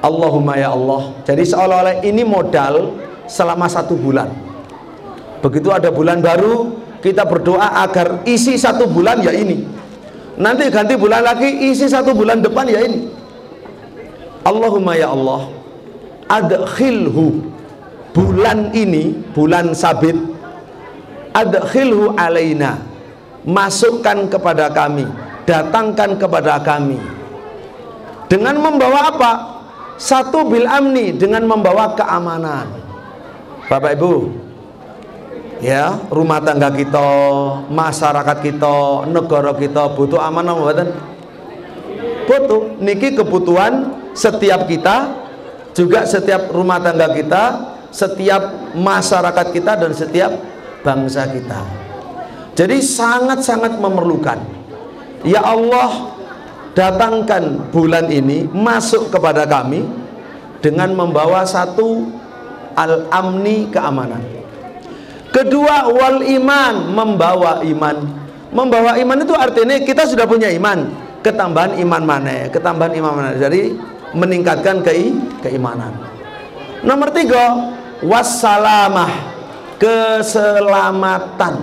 Allahumma ya Allah. Jadi seolah-olah ini modal selama 1 bulan. Begitu ada bulan baru, kita berdoa agar isi 1 bulan ya ini. Nanti ganti bulan lagi, isi 1 bulan depan ya ini. Allahumma ya Allah, adkhilhu, bulan ini, bulan sabit, adkhilhu alaina, masukkan kepada kami, datangkan kepada kami. Dengan membawa apa? 1 bil amni, dengan membawa keamanan. Bapak Ibu, ya, rumah tangga kita, masyarakat kita, negara kita butuh amanah mboten? Butuh. Niki kebutuhan setiap kita, juga setiap rumah tangga kita, setiap masyarakat kita, dan setiap bangsa kita. Jadi sangat-sangat memerlukan. Ya Allah, datangkan bulan ini masuk kepada kami dengan membawa 1 al-amni, keamanan. Kedua, wal iman, membawa iman. Membawa iman itu artinya kita sudah punya iman, ketambahan iman mana? Ketambahan iman mana? Jadi meningkatkan keimanan. Nomor 3, wassalamah, keselamatan.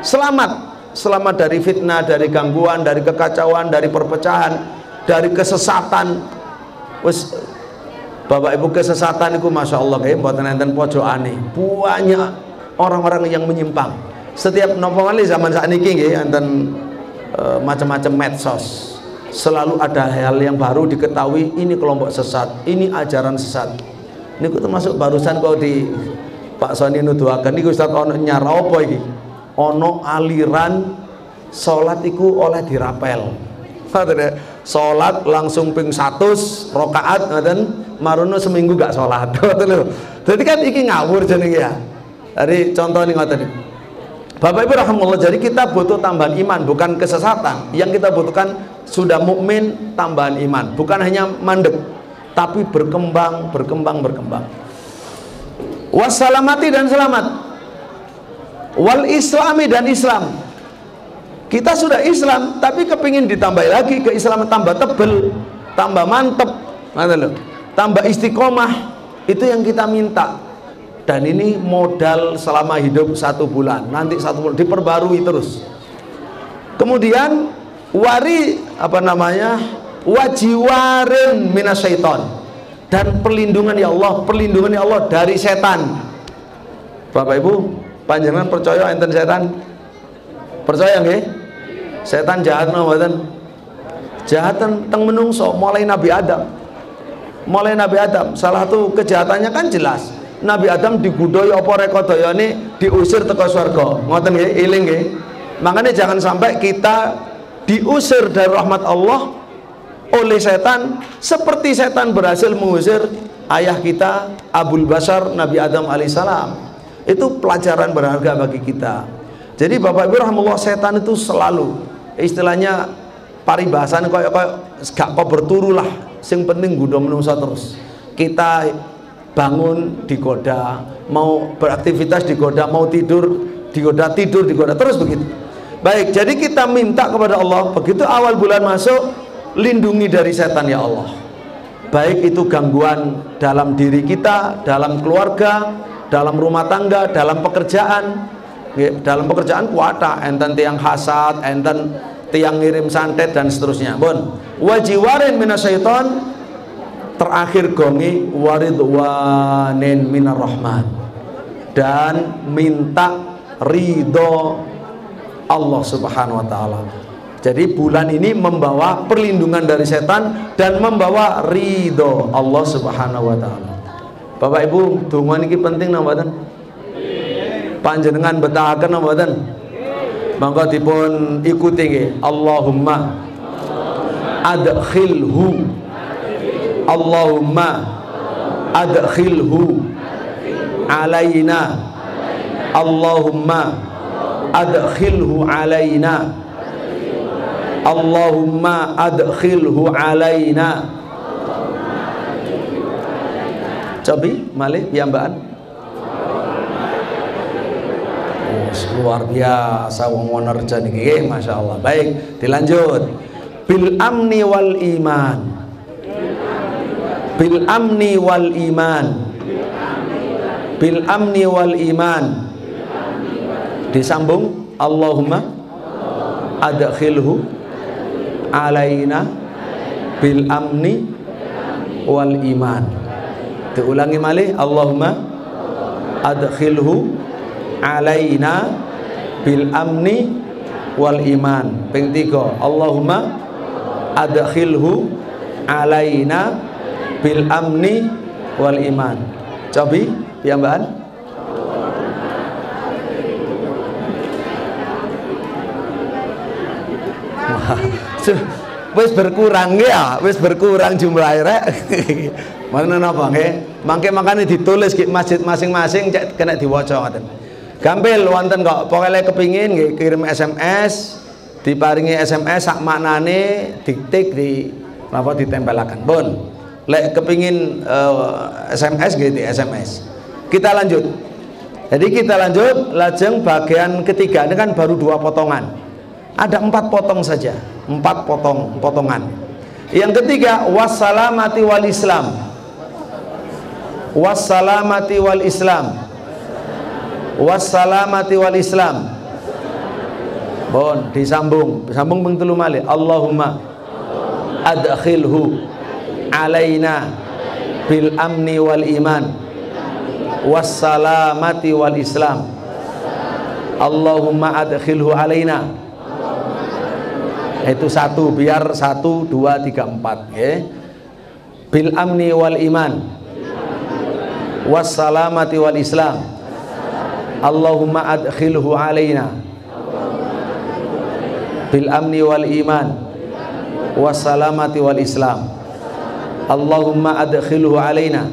Selamat dari fitnah, dari gangguan, dari kekacauan, dari perpecahan, dari kesesatan. Wes, Bapak Ibu, kesesatan itu masya Allah kayak buatan enten pojokane. Banyak orang-orang yang menyimpang. Setiap nopo kali zaman saat ini enten macam-macam medsos. Selalu ada hal yang baru diketahui, ini kelompok sesat, ini ajaran sesat. Ini termasuk barusan kau di Pak Soni nuduhaken niku Ustaz ono nyara apa iki? Ono aliran salat iku oleh dirapel. sholat langsung ping 100 rakaat ngoten, marono seminggu gak sholat. Ngoten lho. Jadi kan iki ngawur jenenge ya. Dari contoh nih ngoten. Bapak Ibu rahimahullah, jadi kita butuh tambahan iman, bukan kesesatan. Yang kita butuhkan sudah mukmin, tambahan iman, bukan hanya mandek, tapi berkembang. Wassalamati dan selamat. Wal islami dan Islam. Kita sudah Islam, tapi kepingin ditambah lagi ke Islam, tambah tebel, tambah mantep, tambah istiqomah. Itu yang kita minta. Dan ini modal selama hidup 1 bulan. Nanti 1 bulan diperbarui terus. Kemudian wajiwarin minasyaiton, dan perlindungan ya Allah dari setan. Bapak Ibu, panjenengan percaya enten setan? Percaya nggih? Setan jahat napa mboten? Jahat teng menungso mulai Nabi Adam. Salah satu kejahatannya kan jelas. Nabi Adam digudoi apa rekodayane diusir teko swarga. Ngoten nggih, eling nggih. Makanya jangan sampai kita diusir dari rahmat Allah oleh setan seperti setan berhasil mengusir ayah kita Abul Bashar Nabi Adam alaihissalam. Itu pelajaran berharga bagi kita. Jadi Bapak Ibu rahimahullah, setan itu selalu istilahnya paribahasan koyo gak kok berturu lah. Sing penting nggodha menungsa terus. Kita bangun digoda, mau beraktivitas digoda, mau tidur digoda terus begitu. Baik, jadi kita minta kepada Allah begitu awal bulan masuk, lindungi dari setan ya Allah. Baik itu gangguan dalam diri kita, dalam keluarga, dalam rumah tangga, dalam pekerjaan. Dalam pekerjaan kuata, enten tiang hasad, enten tiang ngirim santet dan seterusnya. Bon, wajiwarin minasyaiton. Terakhir gongi waridwanin minar rahman, dan minta ridho Allah subhanahu wa ta'ala. Jadi bulan ini membawa perlindungan dari setan dan membawa ridho Allah subhanahu wa ta'ala. Bapak Ibu, donga niki penting napa mboten? Panjenengan betahaken napa mboten? Mangga dipun ikuti nggih. Allahumma adkhilhu, Allahumma adkhilhu alaina, Allahumma adkhilhu alaina, Allahumma adkhilhu alaina. Cobi malih piyambakan. Luar biasa wong nerja niki, masyaallah. Baik, dilanjut. Bil amni wal iman. Bil amni wal iman. Bil amni wal iman. Disambung, Allahumma adkhilhu alaina bil amni wal iman. Diulangi malih, Allahumma adkhilhu alaina bil amni wal iman. Ping 3, Allahumma adkhilhu alaina bil amni wal iman. Cobi piyambakan. Wis berkurang ya, wis berkurang jumlah rek. Mana napa nggih? Makane ditulis di masjid masing-masing cek kena diwaca ngoten. Gampil wonten kok, pokoke kepingin nggih kirim SMS, diparingi SMS sak maknane diktik di napa ditempelaken. Pun lek kepingin SMS gitu, SMS. Kita lanjut. Jadi kita lanjut lajeng bagian ketiga. Ini kan baru 2 potongan. Ada 4 potong saja, 4 potongan. Yang ketiga, wassalamati wal Islam. Wassalamati wal Islam. Wassalamati wal Islam. Bon, disambung ping 3 malih. Allahumma adkhilhu alaina bil amni wal iman wassalamati wal Islam. Allahumma adkhilhu alaina. Itu 1, biar 1 2 3 4 ya. Bil amni wal iman wassalamati wal Islam. Allahumma adkhilhu alaina bil amni wal iman wassalamati wal Islam. Allahumma adkhilhu alaina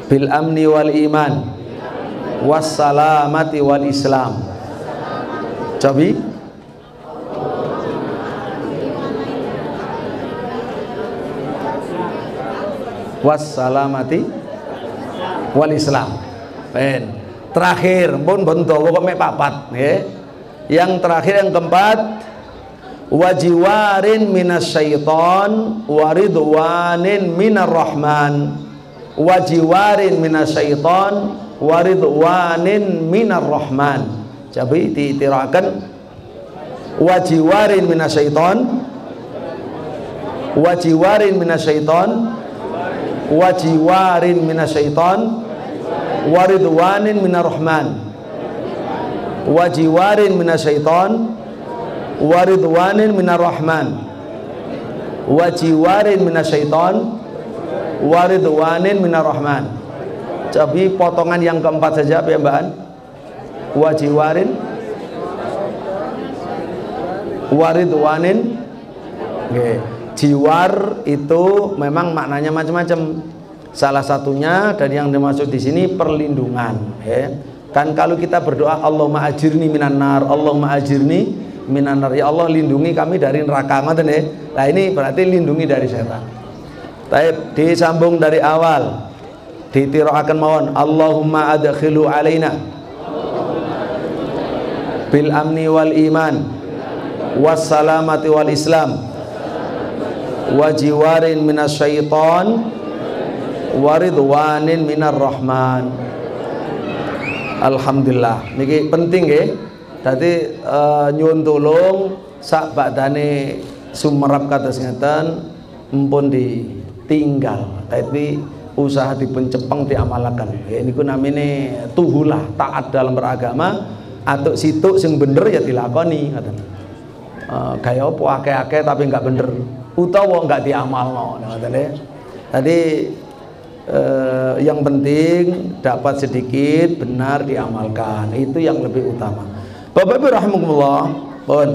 bil amni wal iman wassalamati wal Islam. Cobi wassalamati wal Islam. Ben terakhir pun bentuk kok mek papat nggih. Yang terakhir yang keempat, wajiwarin minasyaiton waridwanin minar rahman. Wajiwarin minasyaiton waridwanin minar rahman. Jadi ditirakan wajiwarin minasyaiton, wajiwarin minasyaiton, wajiwarin minasyaiton waridwanin minar rahman. Wajiwarin minasyaiton waridwanin minar rahman. Wajiwarin minasyaiton waridwanin minar rahman. Jadi potongan yang keempat saja ya Mbak. Wajiwarin waridwanin. Oke. Jiwar itu memang maknanya macam-macam. Salah satunya dari yang dimaksud di sini perlindungan. Kan kalau kita berdoa Allahumma ajirni minan nar, Allahumma ajirni minan nar, ya Allah lindungi kami dari neraka. Nah ini berarti lindungi dari setan. Taib disambung dari awal, ditirakan mawon Allahumma adkhilhu alaina bil amni wal iman wassalamati wal Islam wajiwarin minasyaiton waridwanin minar rahman. Alhamdulillah niki penting nggih. Dadi nyuwun tulung sak badane sumerap kados ngeten mumpun ditinggal, tapi usaha dipencepeng diamalaken. Ya niku namine tuhulah taat dalam beragama, atuk situk sing bener ya dilakoni ngoten. Gaya apa akeh-akeh tapi enggak bener utawa enggak diamalno ngoten ya. Tadi yang penting dapat sedikit benar diamalkan, itu yang lebih utama. Bapak Ibu rahimakumullah, pun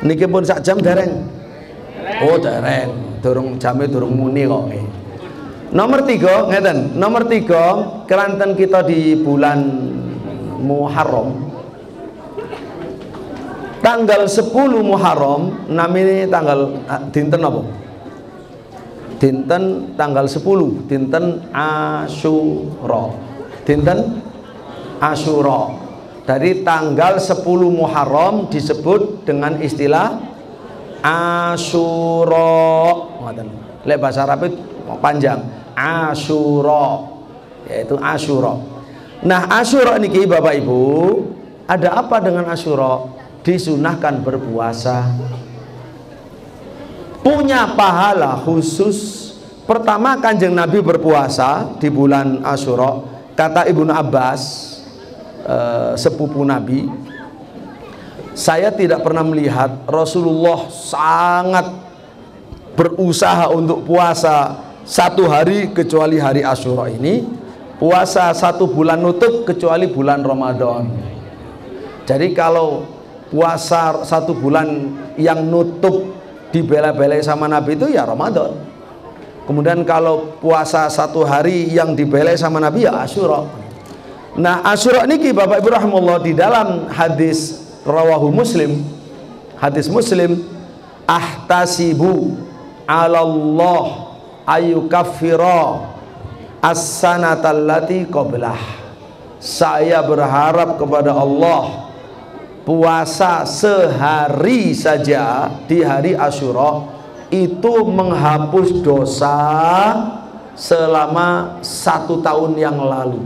niki pun sak jam dereng. Oh dereng, durung jame durung muni kok. Nomor 3 ngeten, nomor 3 keranten kita di bulan Muharram. Tanggal 10 Muharram namine tanggal dinten apa? Dinten tanggal 10, dinten Asyura. Dinten Asyura. Dari tanggal 10 Muharram disebut dengan istilah Asyura. Ngoten. Lek bahasa Arab panjang, Asyura. Yaitu Asyura. Nah, Asyura niki Bapak Ibu, ada apa dengan Asyura? Disunahkan berpuasa. Punya pahala khusus. Pertama, Kanjeng Nabi berpuasa di bulan Asyura. Kata Ibnu Abbas, sepupu Nabi, saya tidak pernah melihat Rasulullah sangat berusaha untuk puasa satu hari kecuali hari Asyura ini, puasa satu bulan nutup kecuali bulan Ramadan. Jadi kalau puasa satu bulan yang nutup dibela-belai sama Nabi itu ya Ramadan. Kemudian kalau puasa satu hari yang dibelai sama Nabi ya Asyura. Nah Asyura niki Bapak Ibu rahimahullah, di dalam hadis rawahu Muslim, hadis Muslim, ahtasibu 'alallah ayukaffira as-sanatal lati qablah. Saya berharap kepada Allah puasa sehari saja di hari Asyura itu menghapus dosa selama 1 tahun yang lalu.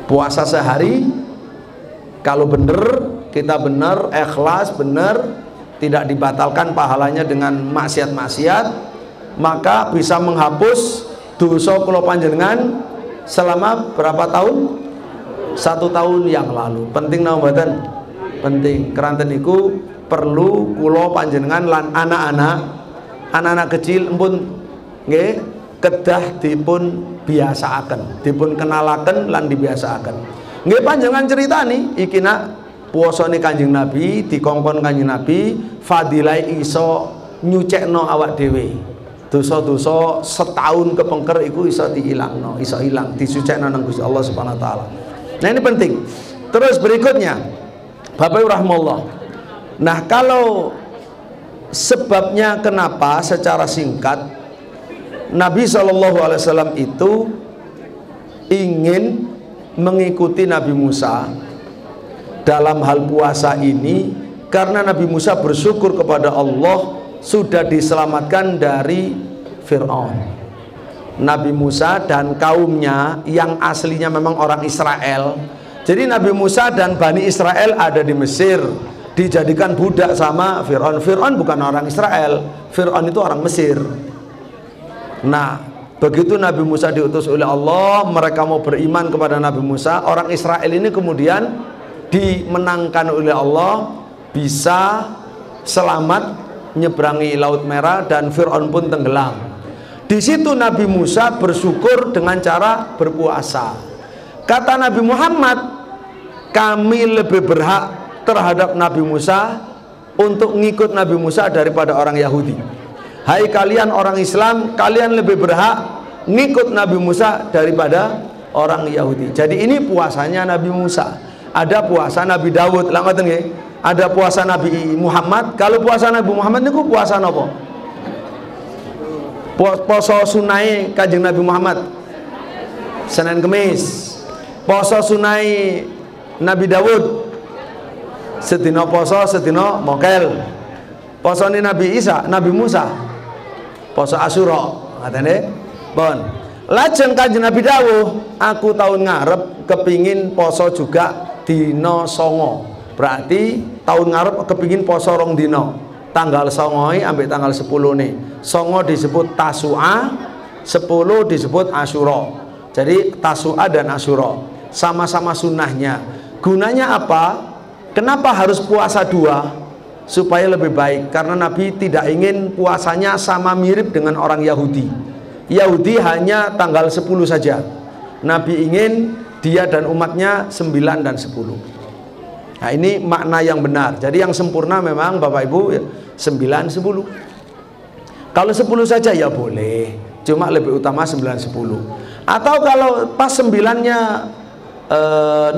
Puasa sehari, kalau benar, kita benar, ikhlas, benar, tidak dibatalkan pahalanya dengan maksiat-maksiat, maka bisa menghapus dosa kula panjenengan selama berapa tahun? 1 tahun yang lalu. Penting napa mboten? Penting. Keranten niku perlu kula panjenengan lan anak-anak kecil empun nggih kedah dipun biasaaken, dipun kenalaken lan dibiasaaken. Nggih panjenengan ceritani iki nak puasane Kanjeng Nabi dikongkon Kanjeng Nabi fadilai iso nyucekno awak dhewe. Dosa-dosa setahun kepengker iku iso diilangno, iso ilang, disucekno nang Gusti Allah Subhanahu wa taala. Nah, ini penting. Terus berikutnya, Bapak Ibu rahimahullah. Nah, kalau sebabnya kenapa secara singkat Nabi SAW itu ingin mengikuti Nabi Musa dalam hal puasa ini, karena Nabi Musa bersyukur kepada Allah sudah diselamatkan dari Fir'aun. Nabi Musa dan kaumnya yang aslinya memang orang Israel. Jadi Nabi Musa dan Bani Israel ada di Mesir, dijadikan budak sama Fir'aun. Fir'aun bukan orang Israel, Fir'aun itu orang Mesir. Nah, begitu Nabi Musa diutus oleh Allah, mereka mau beriman kepada Nabi Musa. Orang Israel ini kemudian dimenangkan oleh Allah, bisa selamat menyeberangi Laut Merah dan Fir'aun pun tenggelam. Di situ Nabi Musa bersyukur dengan cara berpuasa. Kata Nabi Muhammad, kami lebih berhak terhadap Nabi Musa untuk ngikut Nabi Musa daripada orang Yahudi. Hai kalian orang Islam, kalian lebih berhak ngikut Nabi Musa daripada orang Yahudi. Jadi ini puasanya Nabi Musa. Ada puasa Nabi Dawud, langoten nggih. Ada puasa Nabi Muhammad. Kalau puasa Nabi Muhammad niku puasa napa? Poso sunai Kanjeng Nabi Muhammad Senin Kemis. Poso sunai Nabi Dawud sedina poso sedina mokel. Posone Nabi Isa, Nabi Musa poso Asyura, ngatene. Pun. Lajeng Kanjeng Nabi dawuh, aku tahun ngarep kepingin poso juga dina songo. Berarti tahun ngarep kepingin poso rong dina. Tanggal songoi ambek tanggal 10 nih. Songo disebut Tasu'a, 10 disebut Asyura. Jadi Tasu'a dan Asyura sama-sama sunnahnya. Gunanya apa? Kenapa harus puasa dua? Supaya lebih baik. Karena Nabi tidak ingin puasanya sama mirip dengan orang Yahudi. Yahudi hanya tanggal 10 saja. Nabi ingin dia dan umatnya 9 dan 10. Nah, ini makna yang benar. Jadi yang sempurna memang Bapak Ibu 9, 10. Kalau 10 saja ya boleh, cuma lebih utama 9, 10. Atau kalau pas 9-nya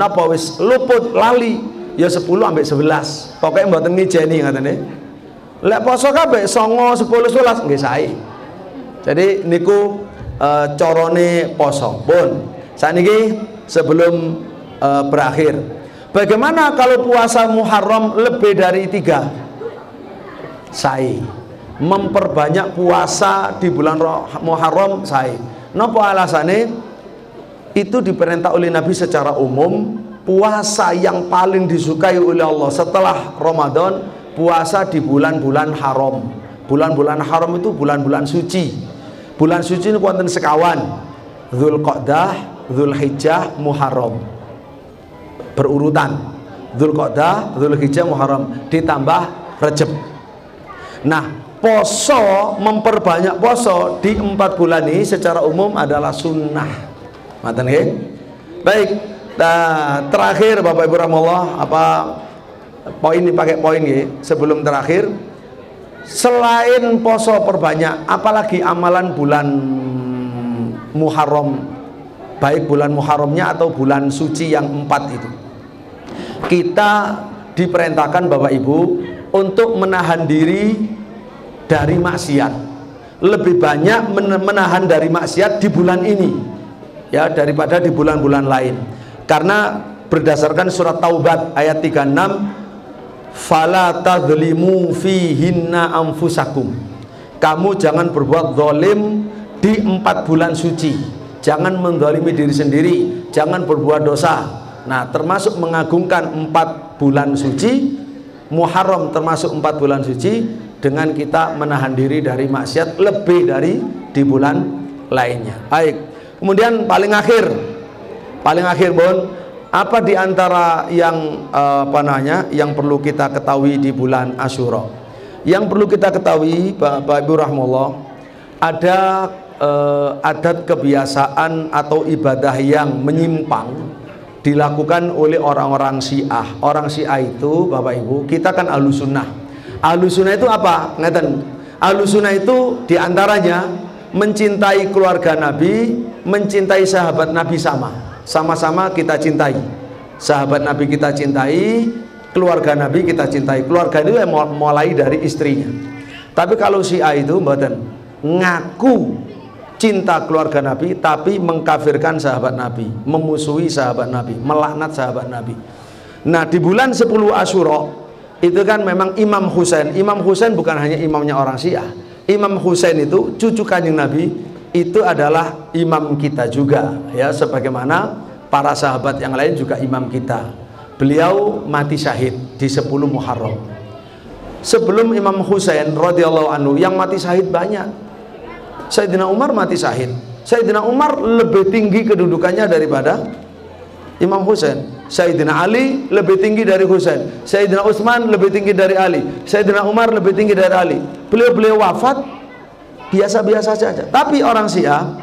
napa wis luput lali ya 10 ambek 11. Pokoknya mboten ngijeni ngatene. Lek poso kabeh 9, 10, 11 nggih sae. Jadi niku corone poso. Pun saniki sebelum berakhir, bagaimana kalau puasa Muharram lebih dari 3? Sae. Memperbanyak puasa di bulan Muharram sae. Napa alasane? Itu diperintah oleh Nabi secara umum. Puasa yang paling disukai oleh Allah setelah Ramadan, puasa di bulan-bulan haram. Bulan-bulan haram itu bulan-bulan suci. Bulan suci ini wonten sekawan. Dzulqa'dah, Dzulhijjah, Muharram. Berurutan. Dzulqa'dah, Dzulhijjah, Muharram ditambah Rajab. Nah, poso, memperbanyak poso di 4 bulan ini secara umum adalah sunnah. Maten nggih? Baik. Nah, terakhir Bapak Ibu rahimahullah, apa poin ini pakai poin nggih sebelum terakhir. Selain poso perbanyak, apalagi amalan bulan Muharram, baik bulan Muharramnya atau bulan suci yang 4 itu. Kita diperintahkan Bapak Ibu untuk menahan diri dari maksiat. Lebih banyak menahan dari maksiat di bulan ini ya daripada di bulan-bulan lain. Karena berdasarkan surat Taubat ayat 36, fala tadzlimu fihinna anfusakum. Kamu jangan berbuat zalim di 4 bulan suci. Jangan menzalimi diri sendiri, jangan berbuat dosa. Nah, termasuk mengagungkan 4 bulan suci, Muharram termasuk 4 bulan suci, dengan kita menahan diri dari maksiat lebih dari di bulan lainnya. Baik. Kemudian paling akhir Bon, apa diantara yang yang perlu kita ketahui di bulan Asyura? Yang perlu kita ketahui Bapak Ibu rahimahullah, ada adat kebiasaan atau ibadah yang menyimpang dilakukan oleh orang-orang Syiah. Orang Syiah itu Bapak Ibu, kita kan Ahlus Sunnah. Ahlus Sunnah itu apa? Ngeten. Ahlus Sunnah itu diantaranya mencintai keluarga Nabi, mencintai sahabat Nabi sama-sama kita cintai. Sahabat Nabi kita cintai, keluarga Nabi kita cintai. Keluarga itu mulai dari istrinya. Tapi kalau Syiah itu mboten, ngaku cinta keluarga Nabi tapi mengkafirkan sahabat Nabi, memusuhi sahabat Nabi, melaknat sahabat Nabi. Nah, di bulan 10 Asyura itu kan memang Imam Husain. Imam Husain bukan hanya imamnya orang Syiah. Imam Husain itu cucu Kanjeng Nabi, itu adalah imam kita juga ya, sebagaimana para sahabat yang lain juga imam kita. Beliau mati syahid di 10 Muharram. Sebelum Imam Husain radhiyallahu anhu yang mati syahid banyak. Sayyidina Umar mati syahid. Sayyidina Umar lebih tinggi kedudukannya daripada Imam Husain. Sayyidina Ali lebih tinggi dari Husain. Sayyidina Utsman lebih tinggi dari Ali. Sayyidina Umar lebih tinggi dari Ali. Beliau wafat biasa-biasa saja. Tapi orang Syiah,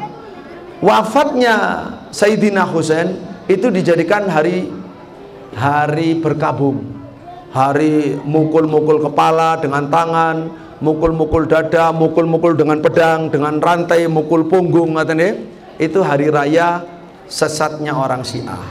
wafatnya Sayyidina Husain itu dijadikan hari berkabung, hari mukul-mukul kepala dengan tangan, mukul-mukul dada, mukul-mukul dengan pedang, dengan rantai, mukul punggung, itu hari raya sesatnya orang Syiah.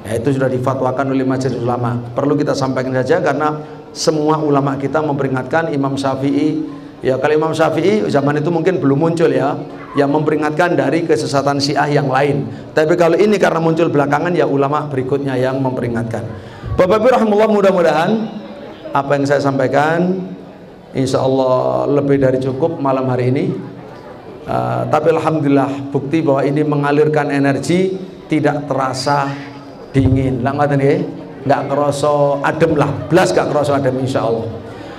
Ya, itu sudah difatwakan oleh Majelis Ulama. Perlu kita sampaikan saja karena semua ulama kita memperingatkan. Imam Syafi'i, ya kalau Imam Syafi'i zaman itu mungkin belum muncul ya, yang memperingatkan dari kesesatan Syiah yang lain. Tapi kalau ini karena muncul belakangan, ya ulama berikutnya yang memperingatkan. Bapak-Ibu rahimahullah, mudah-mudahan apa yang saya sampaikan insya Allah lebih dari cukup malam hari ini. Tapi alhamdulillah bukti bahwa ini mengalirkan energi, tidak terasa dingin. Nggak kerasa adem lah, belas nggak kerasa adem insya Allah.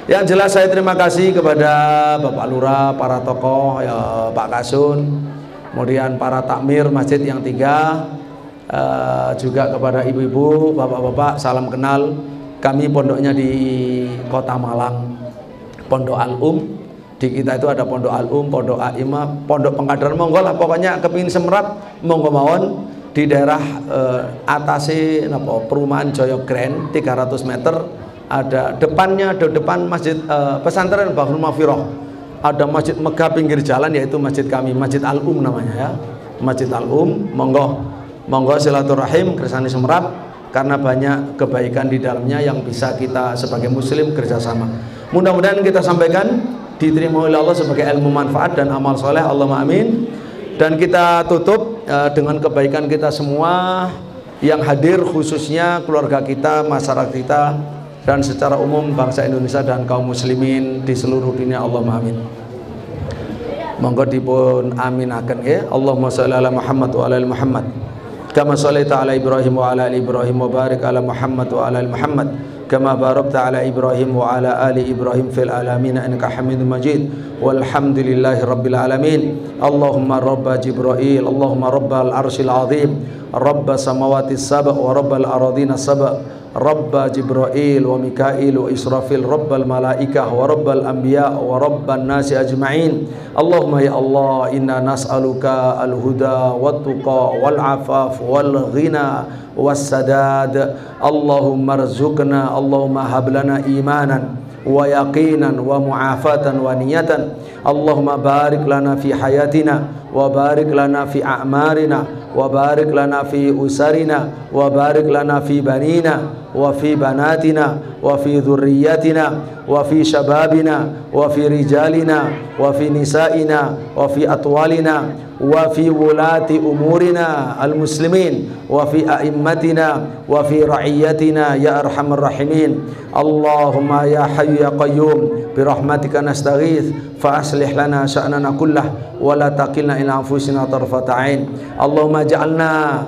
Yang jelas saya terima kasih kepada Bapak Lurah, para tokoh ya, Pak Kasun, kemudian para takmir masjid yang 3, juga kepada ibu-ibu, bapak-bapak, salam kenal. Kami pondoknya di Kota Malang, Pondok Al-Um. Di kita itu ada Pondok Al-Um, Pondok Aimah, Pondok Pengkaderan, monggo lah pokoknya kepingin semerap monggo mawon. Di daerah atase perumahan Joyo Grand 300 meter ada depannya, ada depan masjid pesantren Bahrul Mafiroh, ada masjid megah pinggir jalan, yaitu masjid kami, Masjid Al-Um namanya ya, Masjid Al-Um. Monggo silaturahim kersani semerap karena banyak kebaikan di dalamnya yang bisa kita sebagai muslim kerjasama. Mudah-mudahan kita sampaikan diterima oleh Allah sebagai ilmu manfaat dan amal soleh, Allahumma amin. Dan kita tutup dengan kebaikan kita semua yang hadir, khususnya keluarga kita, masyarakat kita, dan secara umum bangsa Indonesia dan kaum muslimin di seluruh dunia, Allahumma amin. Monggo dipun aminaken ya. Allahumma sholli ala Muhammad wa ala ali Muhammad kama shallaita ala Ibrahim wa ala ali Ibrahim wa barik ala Muhammad wa ala ali Muhammad kama barakta ala Ibrahim wa ala ali Ibrahim fil alamin innaka Hamidum Majid. Walhamdulillahi rabbil alamin. Allahumma rabba Jibril, Allahumma rabbal arsyil azim, rabba samawati sab'a wa rabbal aradina sab'a, Rabba Jibril wa Mikail wa Israfil, Rabbal malaikah wa Rabbal anbiya wa Rabban nasi ajma'in. Allahumma ya Allah, inna nas'aluka al-huda wat-tuqa wal-afaf wal-ghina was-sadad. Allahumma rzuqna, Allahumma hablana imanan wa yaqinan wa mu'afatan wa niyatan. Allahumma barik lana fi hayatina wa barik lana fi a'marina wa barik lana fi usarina wa barik lana fi banina wa fi banatina wa fi dhurriyyatina wa fi shababina wa fi rijalina wa fi nisaina wa fi atwalina wa fi wulati umurina al-muslimin wa fi a'immatina wa fi ra'iyyatina ya arhamar rahimin. Allahumma ya hayyu ya qayyum bi rahmatika nastaghits fa aslih lana sya'nana kullah wa la taqilna ila anfusina tarfata ain. Allahumma ja'alna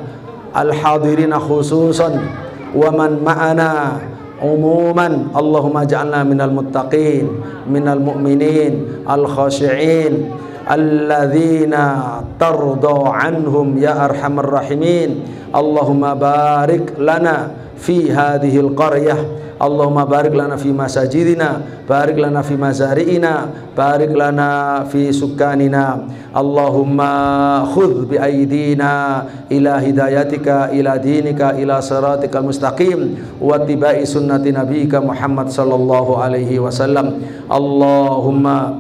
al-hadirina khususan wa man ma'ana umuman. Allahumma ja'alna minal muttaqin, minal mu'minin al-khashi'in alladzina tarda anhum ya arhamar rahimin. Allahumma barik lana fi hadhil qaryah. Allahumma barik lana fi masajidina, barik lana fi mazari'ina, barik lana fi sukanina. Allahumma khudh bi aydina ila hidayatika, ila dinika, ila siratikal mustaqim wa tibai sunnati nabiyyika Muhammad sallallahu alaihi wasallam. Allahumma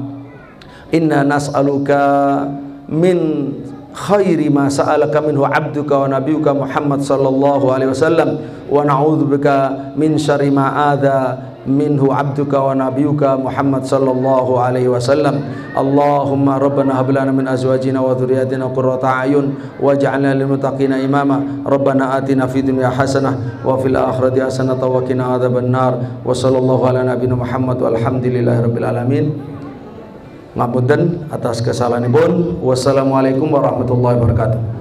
inna nas'aluka min khairi ma sa'alaka minhu abduka wa nabiyuka Muhammad sallallahu alaihi wasallam wa na'udzubika min syarri ma adza minhu abduka wa nabiyuka Muhammad sallallahu alaihi wasallam. Allahumma rabbana hab lana min azwajina wa dhurriyyatina qurrata a'yun waj'alna lil muttaqina imama. Rabbana atina fid dunya hasanah wa fil akhirati hasanah wa qina adzabannar. Wa sallallahu ala nabiyyina Muhammad walhamdulillahirabbil alamin. Ngapunten atas kesalahanipun. Wassalamualaikum warahmatullahi wabarakatuh.